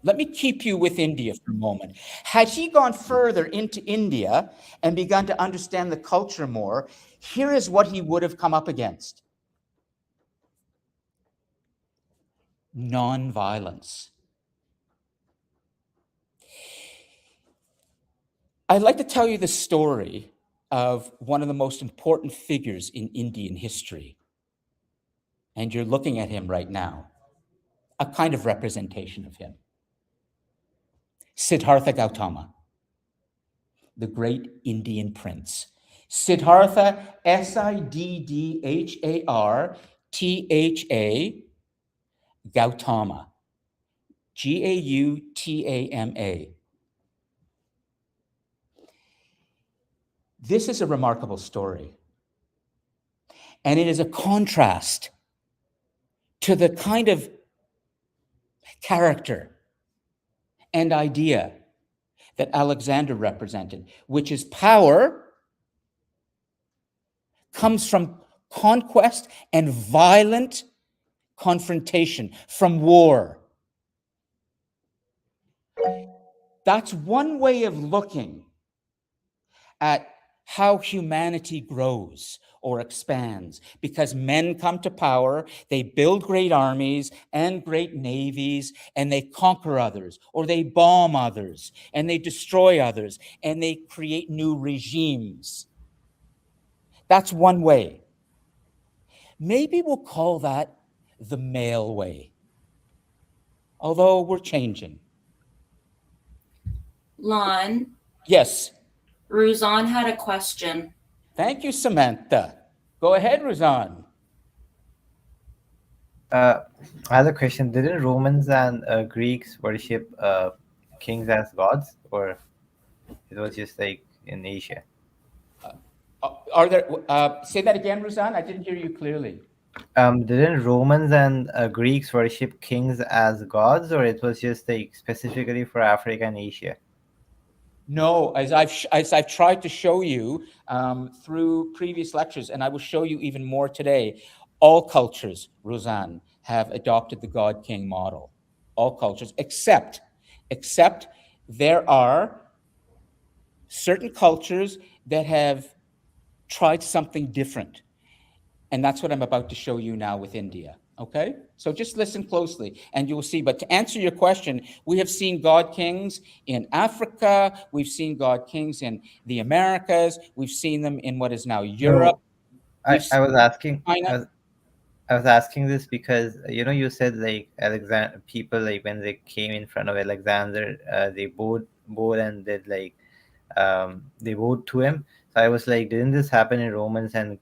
Let me keep you with India for a moment. Had he gone further into India and begun to understand the culture more, here is what he would have come up against. Nonviolence. I'd like to tell you the story of one of the most important figures in Indian history. And you're looking at him right now, a kind of representation of him. Siddhartha Gautama, the great Indian prince. Siddhartha, Siddhartha, Gautama, Gautama. This is a remarkable story. And it is a contrast to the kind of character and idea that Alexander represented, which is power comes from conquest and violent confrontation, from war. That's one way of looking at how humanity grows or expands, because men come to power, they build great armies and great navies, and they conquer others, or they bomb others, and they destroy others, and they create new regimes. That's one way. Maybe we'll call that the male way, although we're changing. Lon, Yes. Ruzan had a question. Thank you, Samantha. Go ahead, Ruzan. I have a question. Didn't Romans and Greeks worship kings as gods, or it was just like in Asia? Are there? Say that again, Ruzan. I didn't hear you clearly. Didn't Romans and Greeks worship kings as gods, or it was just like specifically for Africa and Asia? No, as I've tried to show you through previous lectures, and I will show you even more today, all cultures, Ruzan, have adopted the God-King model. All cultures, except there are certain cultures that have tried something different. And that's what I'm about to show you now with India. Okay? So just listen closely and you will see. But to answer your question, we have seen God Kings in Africa. We've seen God Kings in the Americas. We've seen them in what is now Europe. I was asking. China. I was asking this because you said like people like when they came in front of Alexander, they bowed and did like they bowed to him. So I was like, didn't this happen in Romans and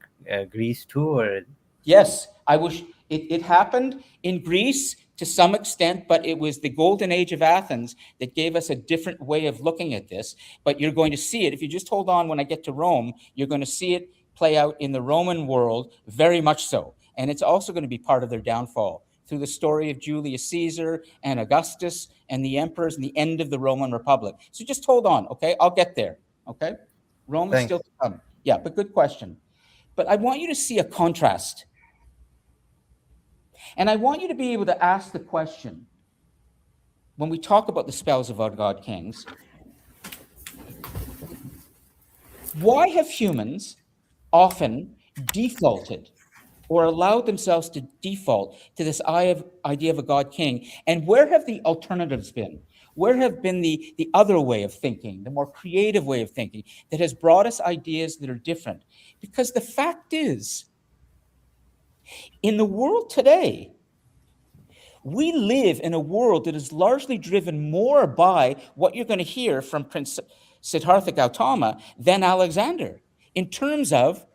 Greece too, or? Yes, I wish it happened in Greece to some extent, but it was the golden age of Athens that gave us a different way of looking at this. But you're going to see it. If you just hold on when I get to Rome, you're going to see it play out in the Roman world very much so. And it's also going to be part of their downfall through the story of Julius Caesar and Augustus and the emperors and the end of the Roman Republic. So just hold on, okay? I'll get there, okay? Rome is still to come. Yeah, but good question. But I want you to see a contrast. And I want you to be able to ask the question, when we talk about the spells of our God Kings, why have humans often defaulted or allowed themselves to default to this idea of a God King? And where have the alternatives been? Where have been the other way of thinking, the more creative way of thinking that has brought us ideas that are different? Because the fact is, in the world today, we live in a world that is largely driven more by what you're going to hear from Prince Siddhartha Gautama than Alexander, in terms of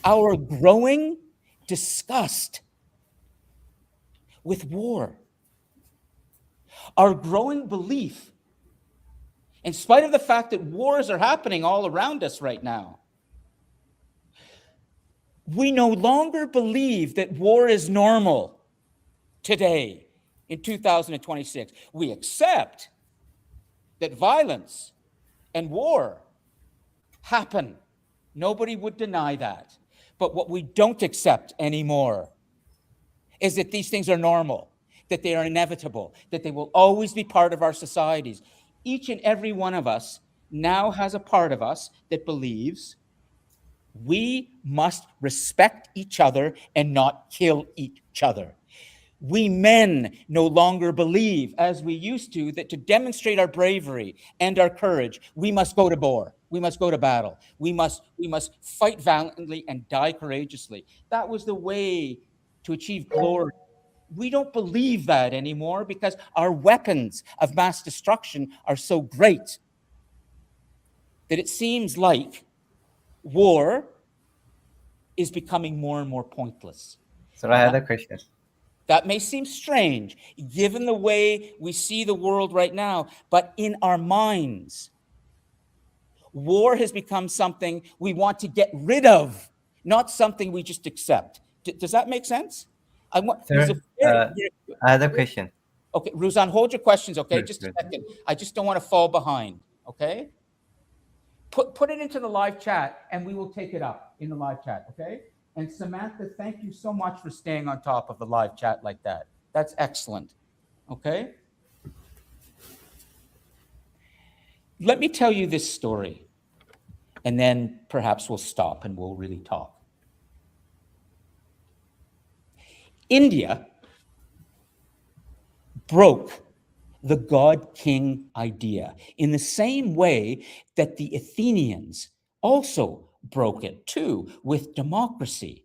our growing disgust with war, our growing belief, in spite of the fact that wars are happening all around us right now, we no longer believe that war is normal today in 2026. We accept that violence and war happen. Nobody would deny that. But what we don't accept anymore is that these things are normal, that they are inevitable, that they will always be part of our societies. Each and every one of us now has a part of us that believes we must respect each other and not kill each other. We men no longer believe, as we used to, that to demonstrate our bravery and our courage, we must go to war. We must go to battle. We must fight valiantly and die courageously. That was the way to achieve glory We don't believe that anymore because our weapons of mass destruction are so great that it seems like war is becoming more and more pointless. So I had a question. That may seem strange, given the way we see the world right now, but in our minds, war has become something we want to get rid of, not something we just accept. Does that make sense? Sir, I had a question. Okay, Ruzan, hold your questions, okay? Sure, Just a sure. second. I just don't want to fall behind, okay? Put it into the live chat, and we will take it up in the live chat, okay? And Samantha, thank you so much for staying on top of the live chat like that. That's excellent, okay? Let me tell you this story, and then perhaps we'll stop and we'll really talk. India broke the God-king idea in the same way that the Athenians also broke it too with democracy.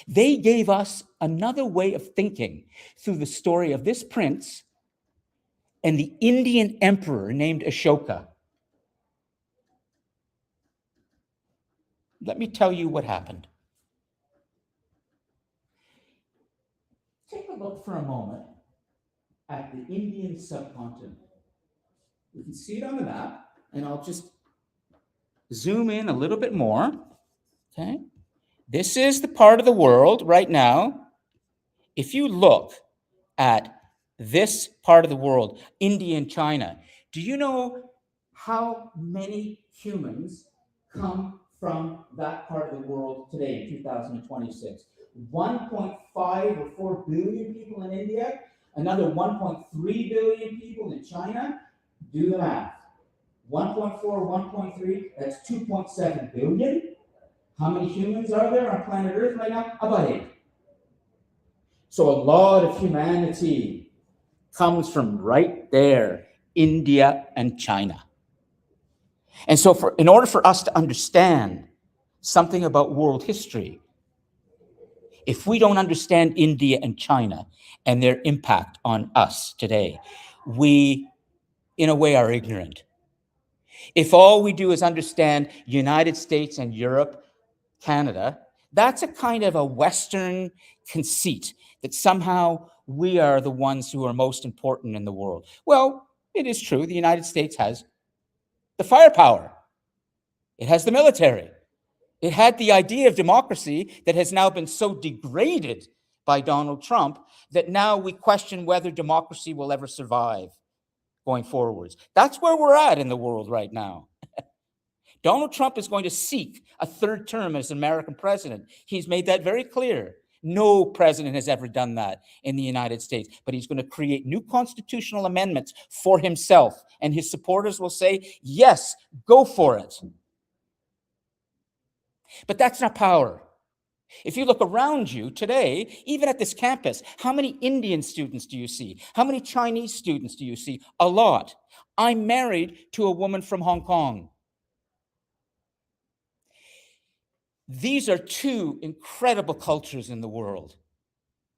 They gave us another way of thinking through the story of this prince and the Indian emperor named Ashoka. Let me tell you what happened. Take a look for a moment at the Indian subcontinent. You can see it on the map, and I'll just zoom in a little bit more, okay? This is the part of the world right now. If you look at this part of the world, India and China, do you know how many humans come from that part of the world today in 2026? 1.5 or 4 billion people in India, another 1.3 billion people in China. Do the math. 1.4, 1.3, that's 2.7 billion. How many humans are there on planet Earth right now? About 8. So a lot of humanity comes from right there, India and China. And so in order for us to understand something about world history, if we don't understand India and China and their impact on us today, we, in a way, are ignorant. If all we do is understand United States and Europe, Canada, that's a kind of a Western conceit that somehow we are the ones who are most important in the world. Well, it is true. The United States has the firepower. It has the military. It had the idea of democracy that has now been so degraded by Donald Trump that now we question whether democracy will ever survive going forwards. That's where we're at in the world right now. Donald Trump is going to seek a third term as American president. He's made that very clear. No president has ever done that in the United States, but he's going to create new constitutional amendments for himself, and his supporters will say, yes, go for it. But that's not power. If you look around you today, even at this campus, how many Indian students do you see? How many Chinese students do you see? A lot. I'm married to a woman from Hong Kong. These are two incredible cultures in the world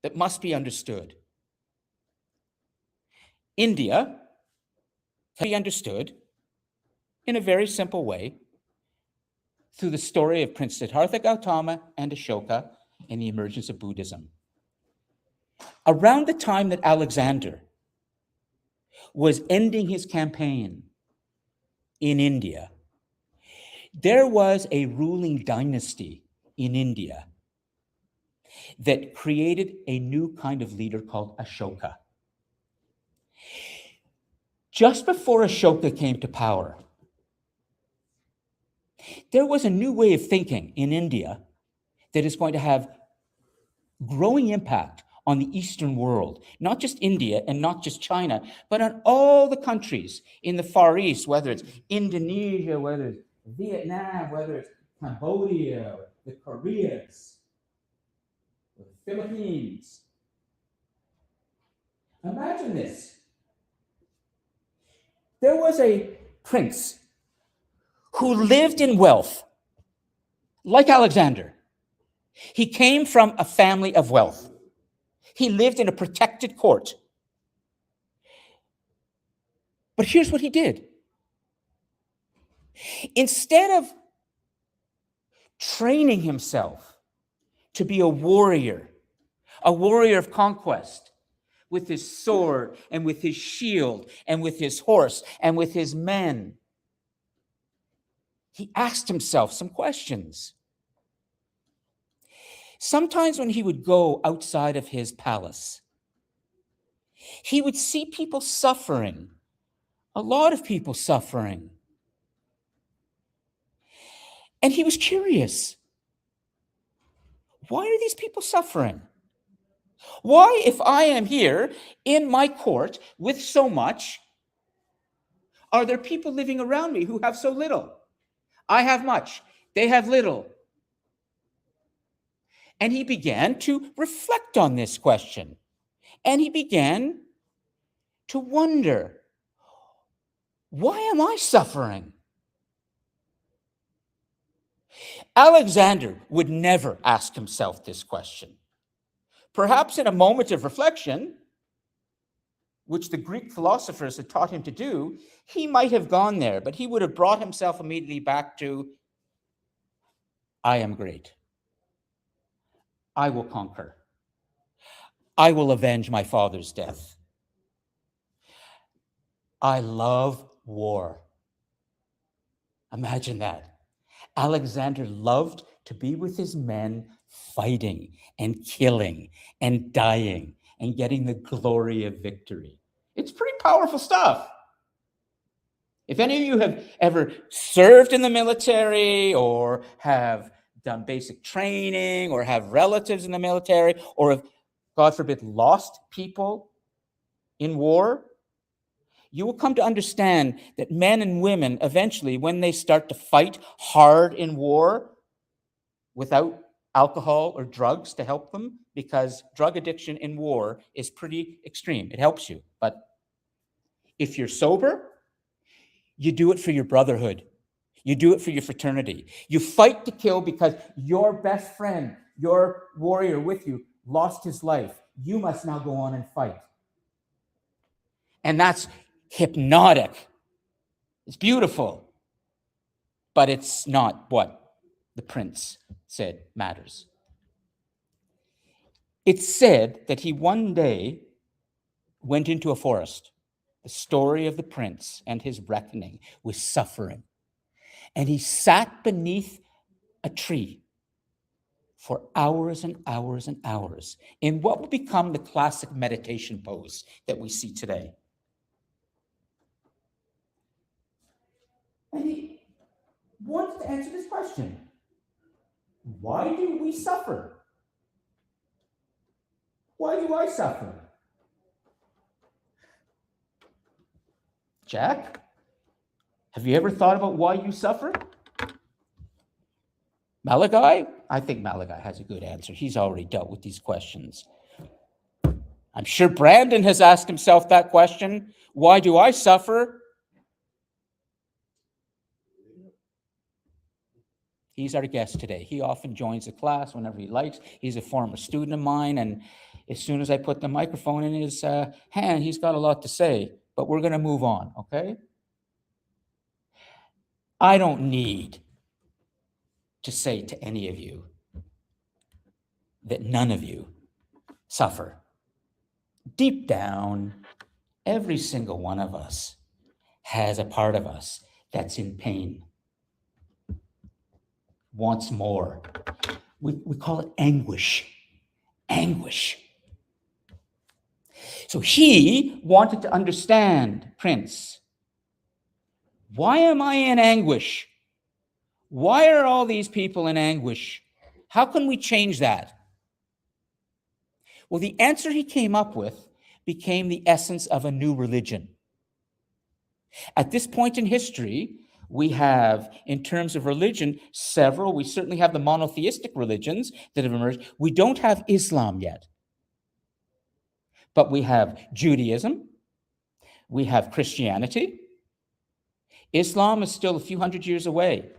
that must be understood. India can be understood in a very simple way through the story of Prince Siddhartha Gautama and Ashoka and the emergence of Buddhism. Around the time that Alexander was ending his campaign in India, there was a ruling dynasty in India that created a new kind of leader called Ashoka. Just before Ashoka came to power, there was a new way of thinking in India that is going to have growing impact on the Eastern world, not just India and not just China, but on all the countries in the Far East, whether it's Indonesia, whether it's Vietnam, whether it's Cambodia, the Koreas, the Philippines. Imagine this. There was a prince who lived in wealth, like Alexander, He came from a family of wealth. He lived in a protected court. But here's what he did. Instead of training himself to be a warrior of conquest, with his sword and with his shield and with his horse and with his men, he asked himself some questions. Sometimes when he would go outside of his palace, he would see people suffering, a lot of people suffering. And he was curious. Why are these people suffering? Why, if I am here in my court with so much, are there people living around me who have so little? I have much, they have little. And he began to reflect on this question. And he began to wonder, why am I suffering? Alexander would never ask himself this question. Perhaps in a moment of reflection, which the Greek philosophers had taught him to do, he might have gone there, but he would have brought himself immediately back to, I am great. I will conquer. I will avenge my father's death. I love war. Imagine that. Alexander loved to be with his men, fighting and killing and dying and getting the glory of victory. It's pretty powerful stuff. If any of you have ever served in the military or have done basic training or have relatives in the military or have, God forbid, lost people in war, you will come to understand that men and women eventually, when they start to fight hard in war without alcohol or drugs to help them, because drug addiction in war is pretty extreme. It helps you. But if you're sober, you do it for your brotherhood. You do it for your fraternity. You fight to kill because your best friend, your warrior with you, lost his life. You must now go on and fight. And that's hypnotic. It's beautiful. But it's not what the prince said matters. It's said that he one day went into a forest. The story of the prince and his reckoning with suffering. And he sat beneath a tree for hours and hours and hours in what will become the classic meditation pose that we see today. And he wanted to answer this question. Why do we suffer? Why do I suffer? Jack, have you ever thought about why you suffer? Malachi? I think Malachi has a good answer. He's already dealt with these questions. I'm sure Brandon has asked himself that question. Why do I suffer? He's our guest today. He often joins the class whenever he likes. He's a former student of mine, and as soon as I put the microphone in his hand, he's got a lot to say, but we're going to move on, okay? I don't need to say to any of you that none of you suffer. Deep down, every single one of us has a part of us that's in pain, wants more. We call it anguish. Anguish. So he wanted to understand, Prince, why am I in anguish? Why are all these people in anguish? How can we change that? Well, the answer he came up with became the essence of a new religion. At this point in history, we have, in terms of religion, several. We certainly have the monotheistic religions that have emerged. We don't have Islam yet. But we have Judaism. We have Christianity. Islam is still a few hundred years away.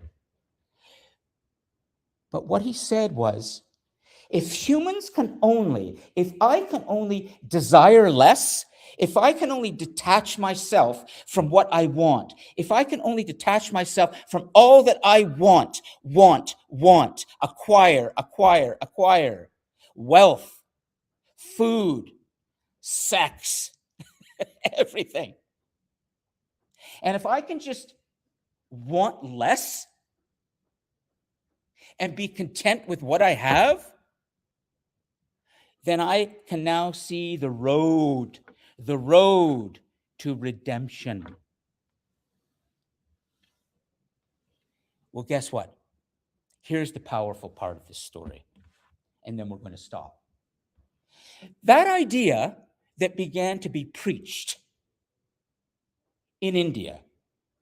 But what he said was, If I can only desire less, if I can only detach myself from what I want, if I can only detach myself from all that I want, acquire, wealth, food, sex, everything. And if I can just want less and be content with what I have, then I can now see the road to redemption. Well, guess what? Here's the powerful part of this story, and then we're going to stop. That idea that began to be preached in India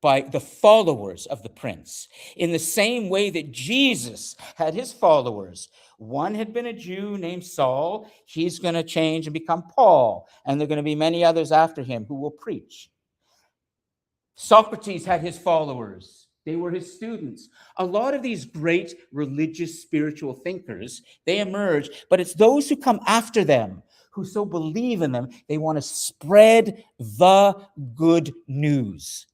by the followers of the prince, in the same way that Jesus had his followers. One had been a Jew named Saul. He's going to change and become Paul, and there are going to be many others after him who will preach. Socrates had his followers. They were his students. A lot of these great religious, spiritual thinkers, they emerge, but it's those who come after them who so believe in them, they want to spread the good news.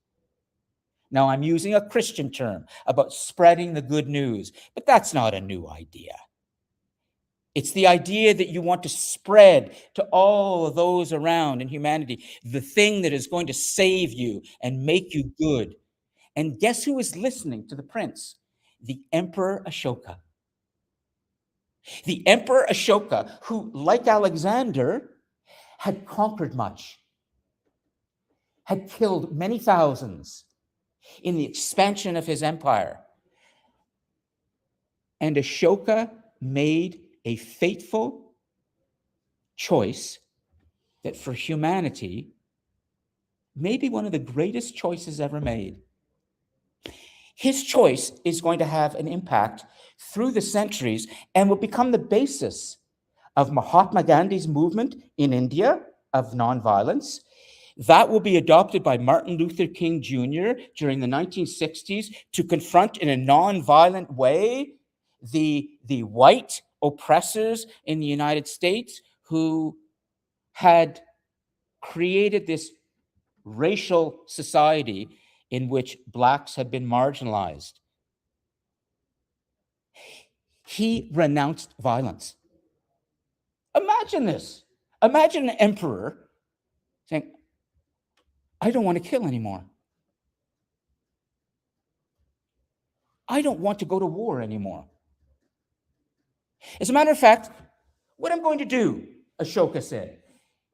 Now, I'm using a Christian term about spreading the good news, but that's not a new idea. It's the idea that you want to spread to all of those around in humanity the thing that is going to save you and make you good. And guess who is listening to the prince? The Emperor Ashoka. The Emperor Ashoka, who, like Alexander, had conquered much, had killed many thousands in the expansion of his empire. And Ashoka made a fateful choice that for humanity may be one of the greatest choices ever made. His choice is going to have an impact through the centuries and will become the basis of Mahatma Gandhi's movement in India of nonviolence. That will be adopted by Martin Luther King Jr. during the 1960s to confront in a nonviolent way the white oppressors in the United States who had created this racial society in which blacks had been marginalized. He renounced violence. Imagine this. Imagine an emperor saying, I don't want to kill anymore. I don't want to go to war anymore. As a matter of fact, what I'm going to do, Ashoka said,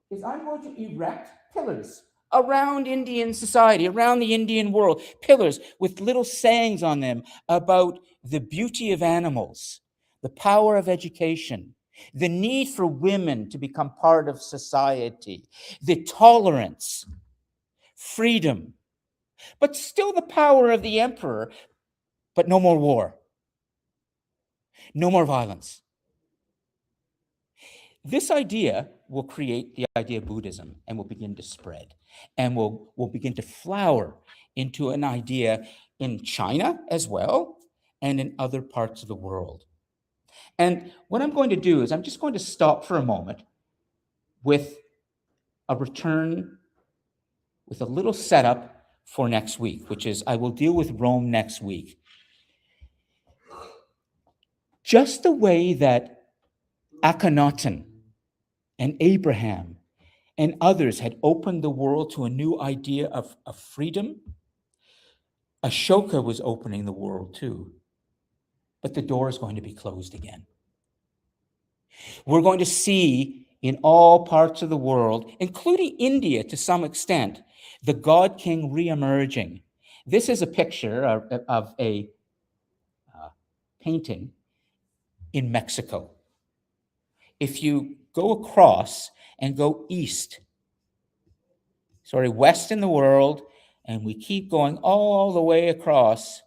is I'm going to erect pillars around Indian society, around the Indian world, pillars with little sayings on them about the beauty of animals, the power of education, the need for women to become part of society, the tolerance, freedom, but still the power of the emperor, but no more war, no more violence. This idea will create the idea of Buddhism and will begin to spread and will begin to flower into an idea in China as well and in other parts of the world. And what I'm going to do is I'm just going to stop for a moment with a return, with a little setup for next week, which is I will deal with Rome next week. Just the way that Akhenaten and Abraham and others had opened the world to a new idea of freedom, Ashoka was opening the world too. But the door is going to be closed again. We're going to see in all parts of the world, including India to some extent, the God King reemerging. This is a picture of a painting in Mexico. If you go across and go west in the world, and we keep going all the way across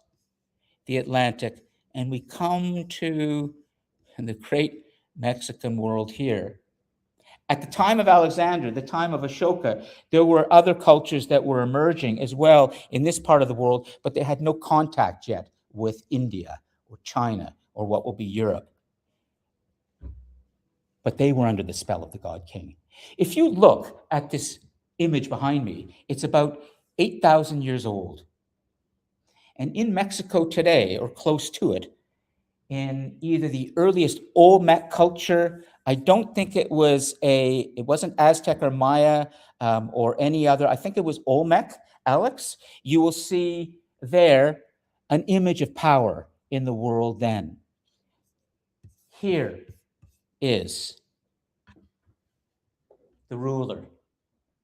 the Atlantic, and we come to the great Mexican world here. At the time of Alexander, the time of Ashoka, there were other cultures that were emerging as well in this part of the world, but they had no contact yet with India or China or what will be Europe. but they were under the spell of the God King. If you look at this image behind me, it's about 8,000 years old. And in Mexico today, or close to it, in either the earliest Olmec culture, I don't think it wasn't Aztec or Maya or any other, I think it was Olmec, Alex. You will see there an image of power in the world then. Here is the ruler,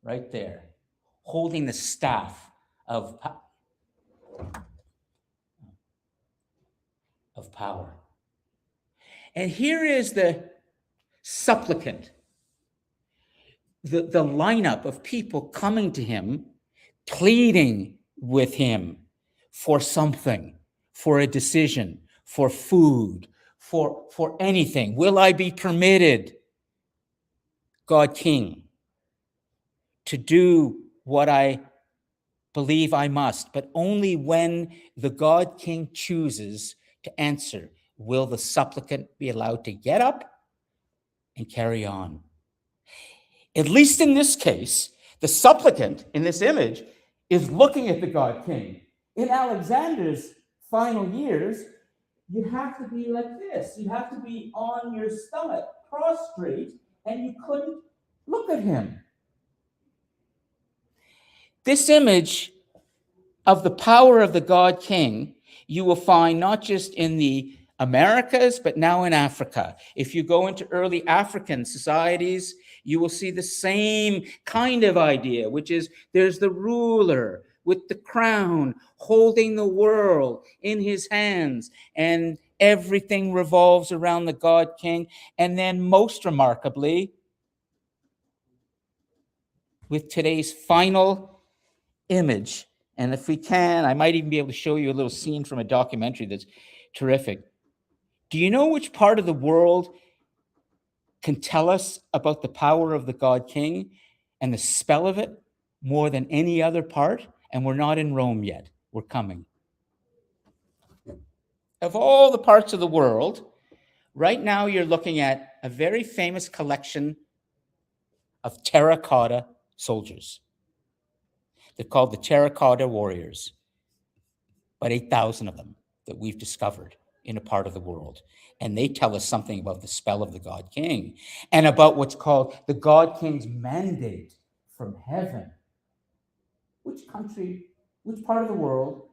right there, holding the staff of power. And here is the supplicant, the lineup of people coming to him, pleading with him for something, for a decision, for food, for anything. Will I be permitted, God King, to do what I believe I must, but only when the God King chooses to answer will the supplicant be allowed to get up and carry on. At least in this case, the supplicant in this image is looking at the God King. In Alexander's final years, you have to be like this. You have to be on your stomach, prostrate, and you couldn't look at him. This image of the power of the God King, you will find not just in the Americas, but now in Africa. If you go into early African societies, you will see the same kind of idea, which is there's the ruler with the crown holding the world in his hands, and everything revolves around the God King. And then most remarkably, with today's final image, and if we can, I might even be able to show you a little scene from a documentary that's terrific. Do you know which part of the world can tell us about the power of the God King and the spell of it more than any other part? And we're not in Rome yet. We're coming. Of all the parts of the world, right now you're looking at a very famous collection of terracotta soldiers. They're called the Terracotta Warriors. About 8,000 of them that we've discovered in a part of the world. And they tell us something about the spell of the God King and about what's called the God King's mandate from heaven. Which country, which part of the world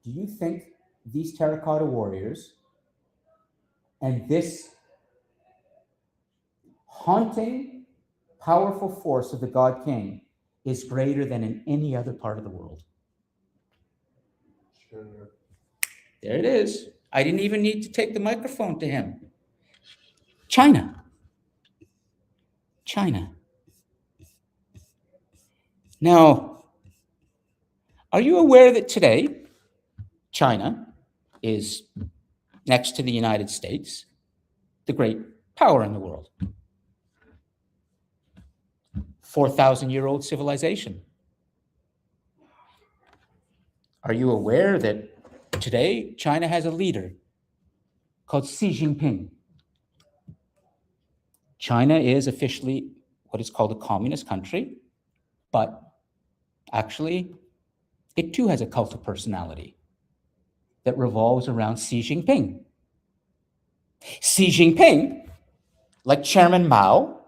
do you think these terracotta warriors and this haunting, powerful force of the God King is greater than in any other part of the world? Sure. There it is. I didn't even need to take the microphone to him. China. China. Now, are you aware that today China is, next to the United States, the great power in the world? 4,000-year-old civilization. Are you aware that today China has a leader called Xi Jinping? China is officially what is called a communist country, but actually it too has a cult of personality that revolves around Xi Jinping. Xi Jinping, like Chairman Mao,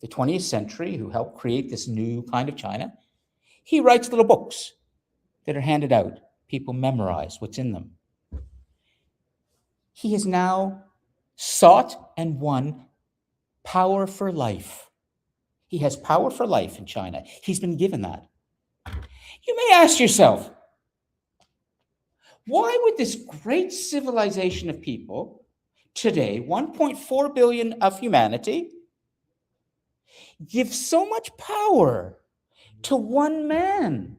the 20th century, who helped create this new kind of China, he writes little books that are handed out. People memorize what's in them. He has now sought and won power for life. He has power for life in China. He's been given that. You may ask yourself, why would this great civilization of people today, 1.4 billion of humanity, give so much power to one man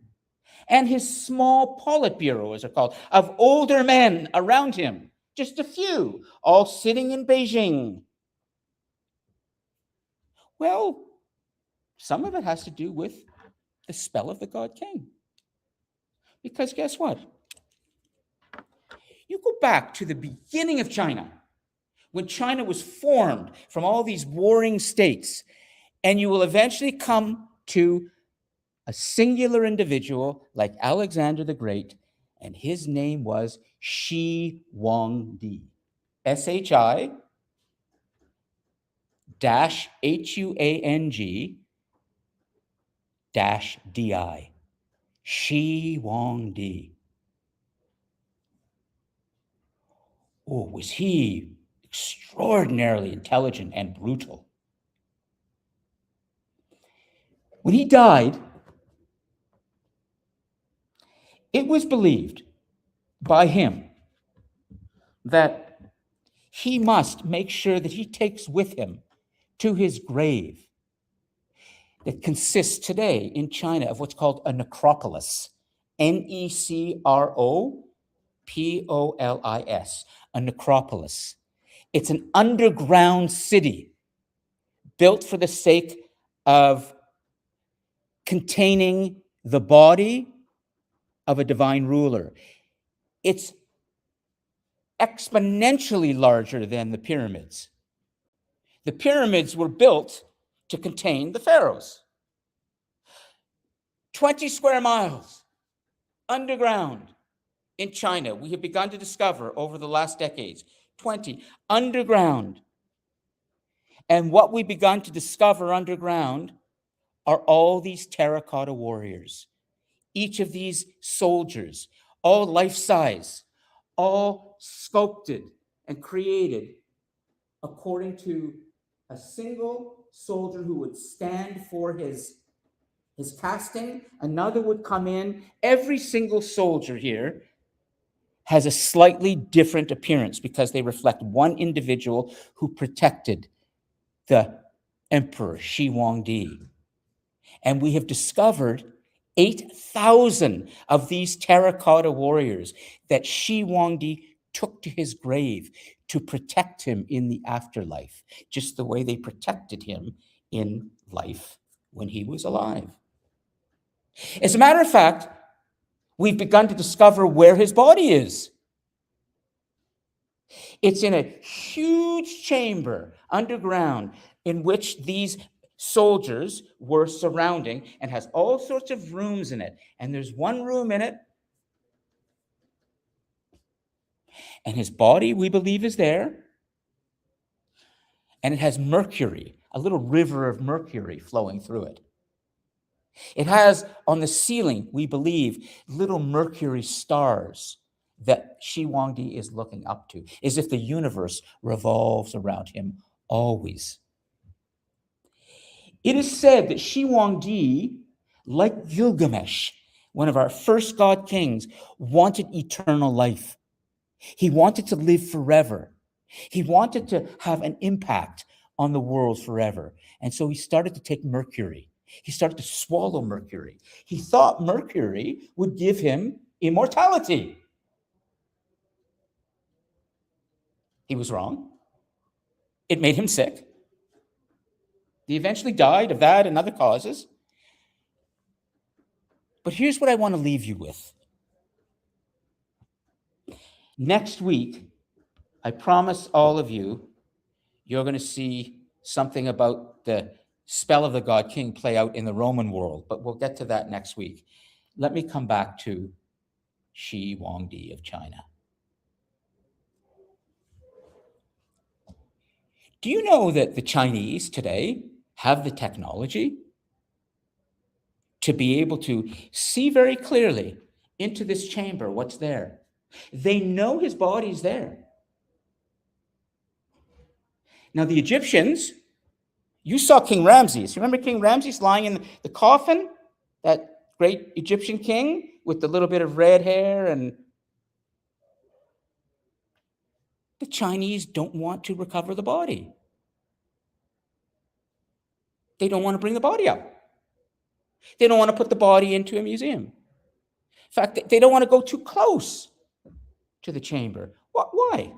and his small Politburo, as they're called, of older men around him, just a few, all sitting in Beijing? Well, some of it has to do with the spell of the God King. Because guess what? You go back to the beginning of China, when China was formed from all these warring states, and you will eventually come to a singular individual like Alexander the Great, and his name was Shi Huangdi. SHI dash HUANG dash DI. Shi Huangdi. Oh, was he extraordinarily intelligent and brutal. When he died, it was believed by him that he must make sure that he takes with him to his grave that consists today in China of what's called a necropolis. Necropolis, a necropolis. It's an underground city built for the sake of containing the body of a divine ruler. It's exponentially larger than the pyramids. The pyramids were built to contain the pharaohs. 20 square miles underground in China, we have begun to discover over the last decades. 20 underground. And what we've begun to discover underground are all these terracotta warriors. Each of these soldiers, all life-size, all sculpted and created according to a single soldier who would stand for his casting. Another would come in. Every single soldier here has a slightly different appearance because they reflect one individual who protected the emperor, Shi Huangdi. And we have discovered 8,000 of these terracotta warriors that Shi Huangdi took to his grave to protect him in the afterlife, just the way they protected him in life when he was alive. As a matter of fact, we've begun to discover where his body is. It's in a huge chamber underground in which these soldiers were surrounding and has all sorts of rooms in it. And there's one room in it, and his body, we believe, is there. And it has mercury, a little river of mercury flowing through it. It has on the ceiling, we believe, little mercury stars that Shi Huangdi is looking up to, as if the universe revolves around him always. It is said that Shi Huangdi, like Gilgamesh, one of our first god kings, wanted eternal life. He wanted to live forever. He wanted to have an impact on the world forever. And so he started to take mercury. He started to swallow mercury. He thought mercury would give him immortality. He was wrong. It made him sick. He eventually died of that and other causes. But here's what I want to leave you with. Next week, I promise all of you, you're going to see something about the spell of the God King play out in the Roman world, but we'll get to that next week. Let me come back to Shi Huangdi of China. Do you know that the Chinese today have the technology to be able to see very clearly into this chamber what's there? They know his body's there. Now, the Egyptians, you saw King Ramses. Remember King Ramses lying in the coffin? That great Egyptian king with the little bit of red hair. And the Chinese don't want to recover the body. They don't want to bring the body up. They don't want to put the body into a museum. In fact, they don't want to go too close to the chamber. Why?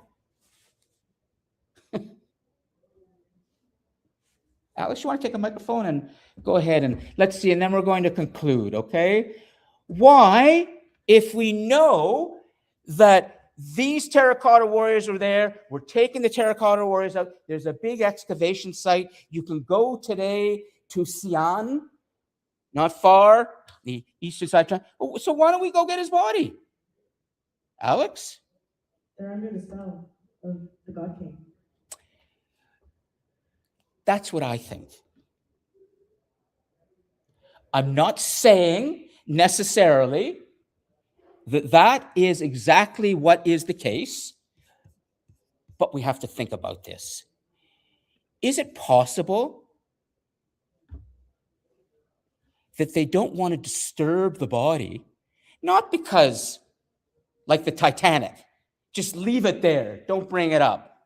Alex, you want to take a microphone and go ahead and let's see, and then we're going to conclude, okay? Why, if we know that These terracotta warriors are there. We're taking the terracotta warriors out. There's a big excavation site. You can go today to Xi'an, not far, the eastern side. So why don't we go get his body? Alex? They're under the spell of the God King. That's what I think. I'm not saying necessarily that that is exactly what is the case, but we have to think about this. Is it possible that they don't want to disturb the body, not because, like the Titanic, just leave it there, don't bring it up.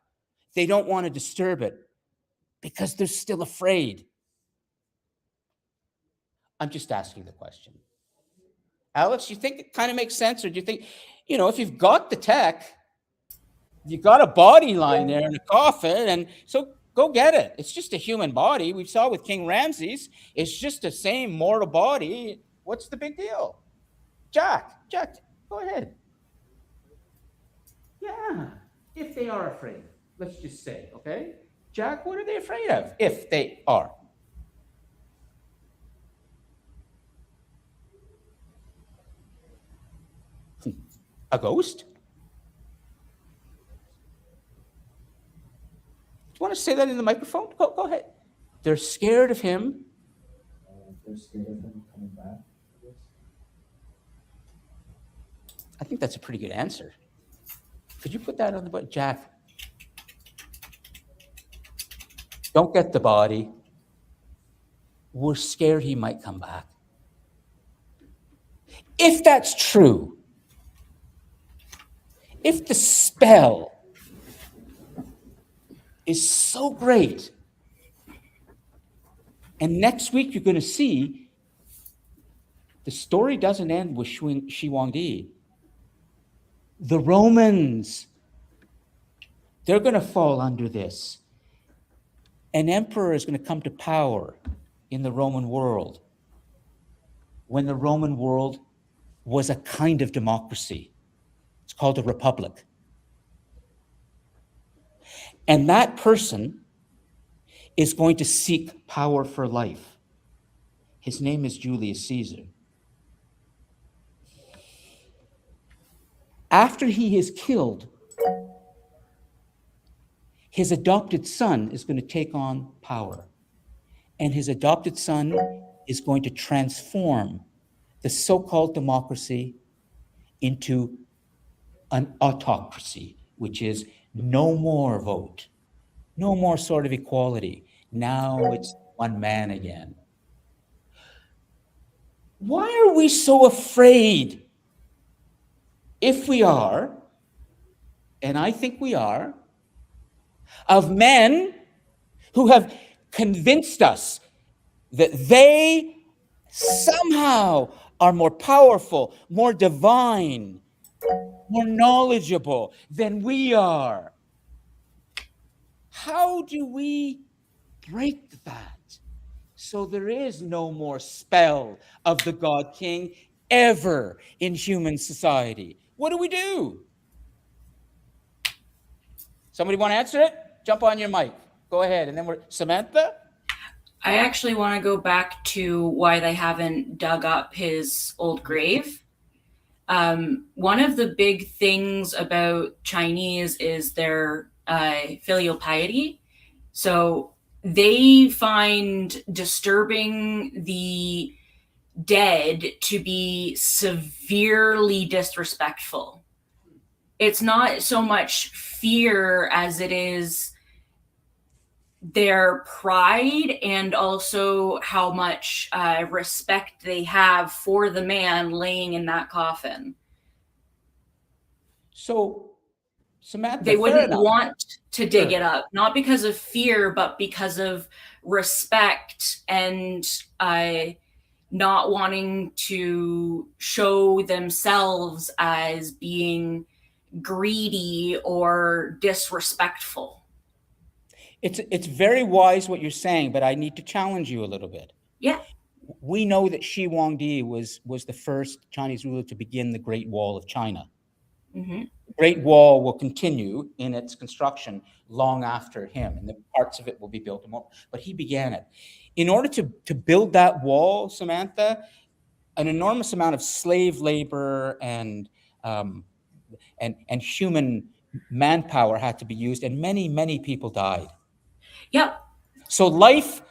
They don't want to disturb it because they're still afraid. I'm just asking the question. Alex, you think it kind of makes sense? Or do you think, if you've got the tech, you got a body lying there in a coffin, and so go get it. It's just a human body. We saw with King Ramses. It's just the same mortal body. What's the big deal? Jack, go ahead. Yeah, if they are afraid, let's just say, okay? Jack, what are they afraid of, if they are? A ghost? Do you want to say that in the microphone? Go ahead. They're scared of him. They're scared of him coming back. I think that's a pretty good answer. Could you put that on the button? Jack, don't get the body. We're scared he might come back. If that's true, if the spell is so great, and next week you're going to see the story doesn't end with Shi Huangdi. The Romans, they're going to fall under this. An emperor is going to come to power in the Roman world when the Roman world was a kind of democracy. It's called a republic. And that person is going to seek power for life. His name is Julius Caesar. After he is killed, his adopted son is going to take on power. And his adopted son is going to transform the so-called democracy into an autocracy, which is no more vote, no more sort of equality. Now it's one man again. Why are we so afraid, if we are, and I think we are, of men who have convinced us that they somehow are more powerful, more divine, more knowledgeable than we are? How do we break that so there is no more spell of the God King ever in human society? What do we do? Somebody want to answer it? Jump on your mic. Go ahead. And then Samantha? I actually want to go back to why they haven't dug up his old grave. One of the big things about Chinese is their filial piety. So they find disturbing the dead to be severely disrespectful. It's not so much fear as it is their pride, and also how much respect they have for the man laying in that coffin. So, Samantha, they wouldn't enough. Want to dig it up, not because of fear, but because of respect and not wanting to show themselves as being greedy or disrespectful. It's very wise what you're saying, but I need to challenge you a little bit. Yeah. We know that Shi Huangdi was the first Chinese ruler to begin the Great Wall of China. Mhm. Great Wall will continue in its construction long after him, and the parts of it will be built more. But he began it. In order to build that wall, Samantha, an enormous amount of slave labor um, and human manpower had to be used, and many people died. Yep. So life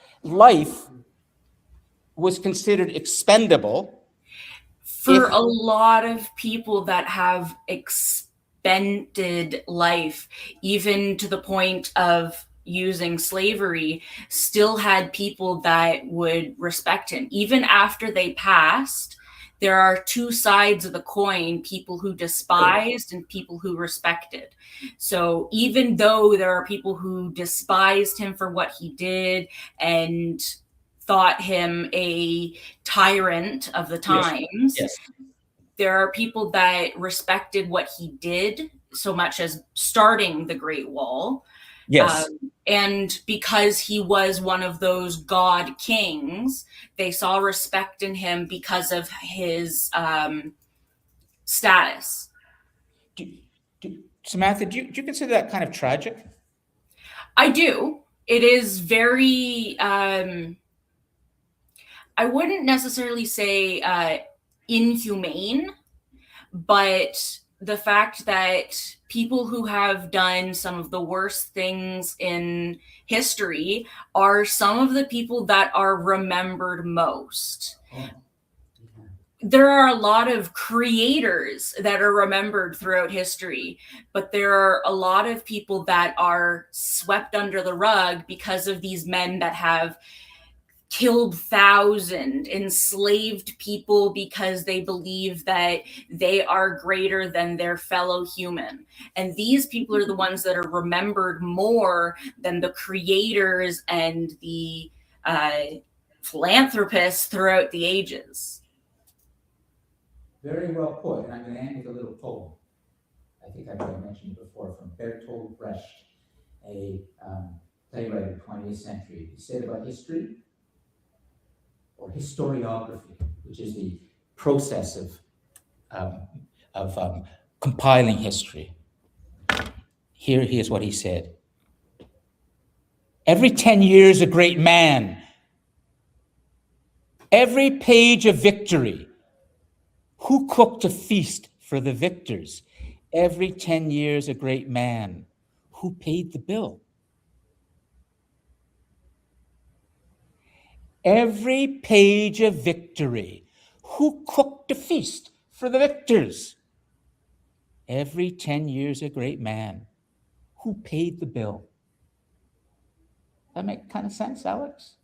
was considered expendable. For If a lot of people that have expended life, even to the point of using slavery, still had people that would respect him. Even after they passed, there are two sides of the coin, people who despised and people who respected. So even though there are people who despised him for what he did and thought him a tyrant of the times, yes, there are people that respected what he did so much as starting the Great Wall. yes, And because he was one of those god kings, they saw respect in him because of his status. Samantha, do you consider that kind of tragic? I do. It is very, I wouldn't necessarily say inhumane, but the fact that people who have done some of the worst things in history are some of the people that are remembered most. There are a lot of creators that are remembered throughout history, but there are a lot of people that are swept under the rug because of these men that have killed thousands, enslaved people because they believe that they are greater than their fellow human. And these people are the ones that are remembered more than the creators and the philanthropists throughout the ages. Very well put, and I'm going to end with a little poem. I think I've already mentioned it before, from Bertolt Brecht, a playwright of the 20th century. He said about history, or historiography, which is the process of compiling history. Here's what he said. Every 10 years, a great man. Every page a victory. Who cooked a feast for the victors? Every 10 years, a great man. Who paid the bill? Every page a victory. Who cooked a feast for the victors? Every 10 years, a great man. Who paid the bill? That make kind of sense, Alex?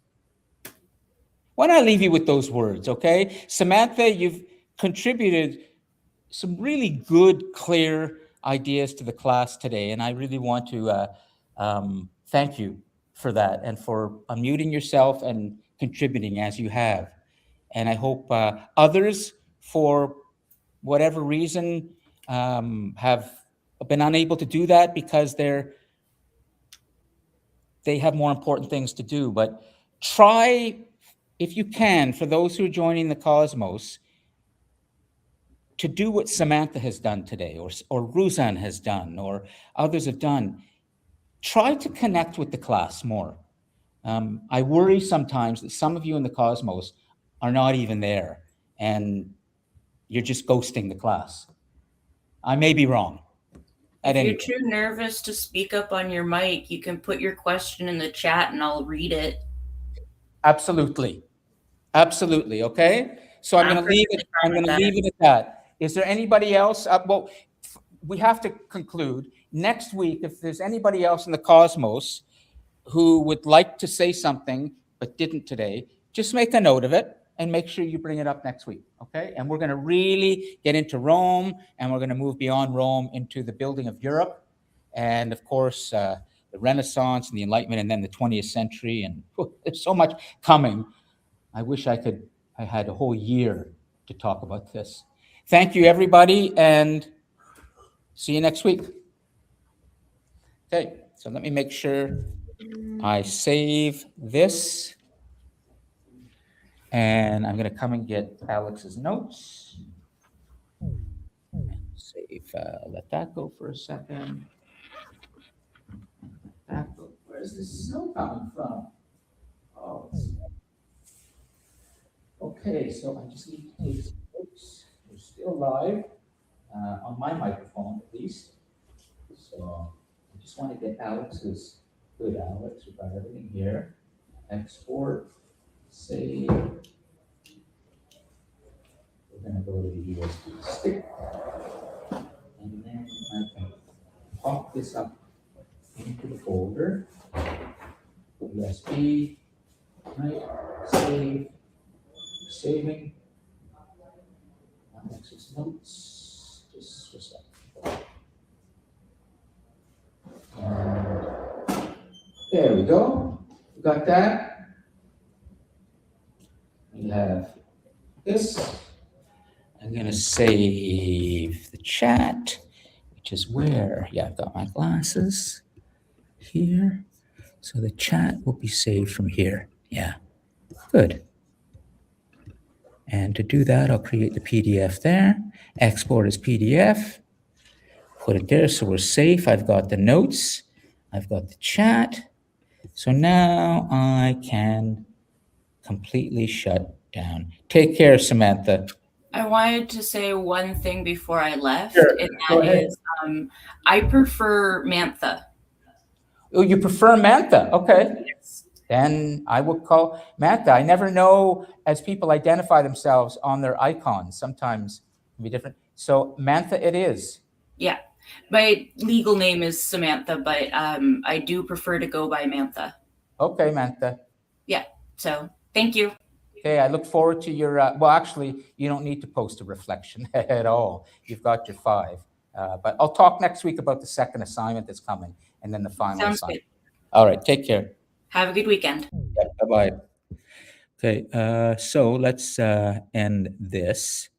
Why don't I leave you with those words, okay? Samantha, you've contributed some really good, clear ideas to the class today, and I really want to thank you for that and for unmuting yourself and contributing as you have. And I hope others, for whatever reason, have been unable to do that because they have more important things to do. But try, if you can, for those who are joining the Cosmos, to do what Samantha has done today, or Ruzan has done, or others have done. Try to connect with the class more. I worry sometimes that some of you in the Cosmos are not even there, and you're just ghosting the class. I may be wrong. If you're too nervous to speak up on your mic, you can put your question in the chat and I'll read it. Absolutely. Absolutely. Okay. So I'm going to leave it. I'm going to leave it at that. Is there anybody else? Well, we have to conclude. Next week, if there's anybody else in the Cosmos who would like to say something but didn't today, just make a note of it and make sure you bring it up next week, okay? And we're going to really get into Rome, and we're going to move beyond Rome into the building of Europe, and of course, the Renaissance and the Enlightenment, and then the 20th century, and there's so much coming. I wish I had a whole year to talk about this. Thank you, everybody, and see you next week. Okay, so let me make sure I save this. And I'm going to come and get Alex's notes. Save. save. Let that go for a second. That go. Where's the snow coming from? Oh, okay, so I just need to take some notes. We're still live on my microphone at least. So I just want to get Alex's. Good, Alex. We've got everything here. Export, save. We're going to go to the USB stick. And then I can pop this up into the folder. USB, right? Save. Saving. Alex's notes. Just a second. And there we go. We got that. We have this. I'm going to save the chat, which is where, yeah, I've got my glasses here. So the chat will be saved from here. Yeah, good. And to do that, I'll create the PDF there, export as PDF, put it there so we're safe. I've got the notes, I've got the chat. So now I can completely shut down. Take care, Samantha. I wanted to say one thing before I left, Sure, and go that ahead. is I prefer Mantha. Oh, you prefer Mantha? Okay. Then I will call Mantha. I never know as people identify themselves on their icons. Sometimes it can be different. So Mantha it is. Yeah, my legal name is Samantha, but I do prefer to go by Mantha. Okay, Mantha. So thank you. Okay, I look forward to your, well, actually, you don't need to post a reflection at all. You've got your 5. But I'll talk next week about the second assignment that's coming and then the final Sounds assignment. good. All right, take care. Have a good weekend. Yeah, bye-bye. Okay, so let's end this,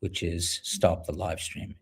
which is stop the live stream.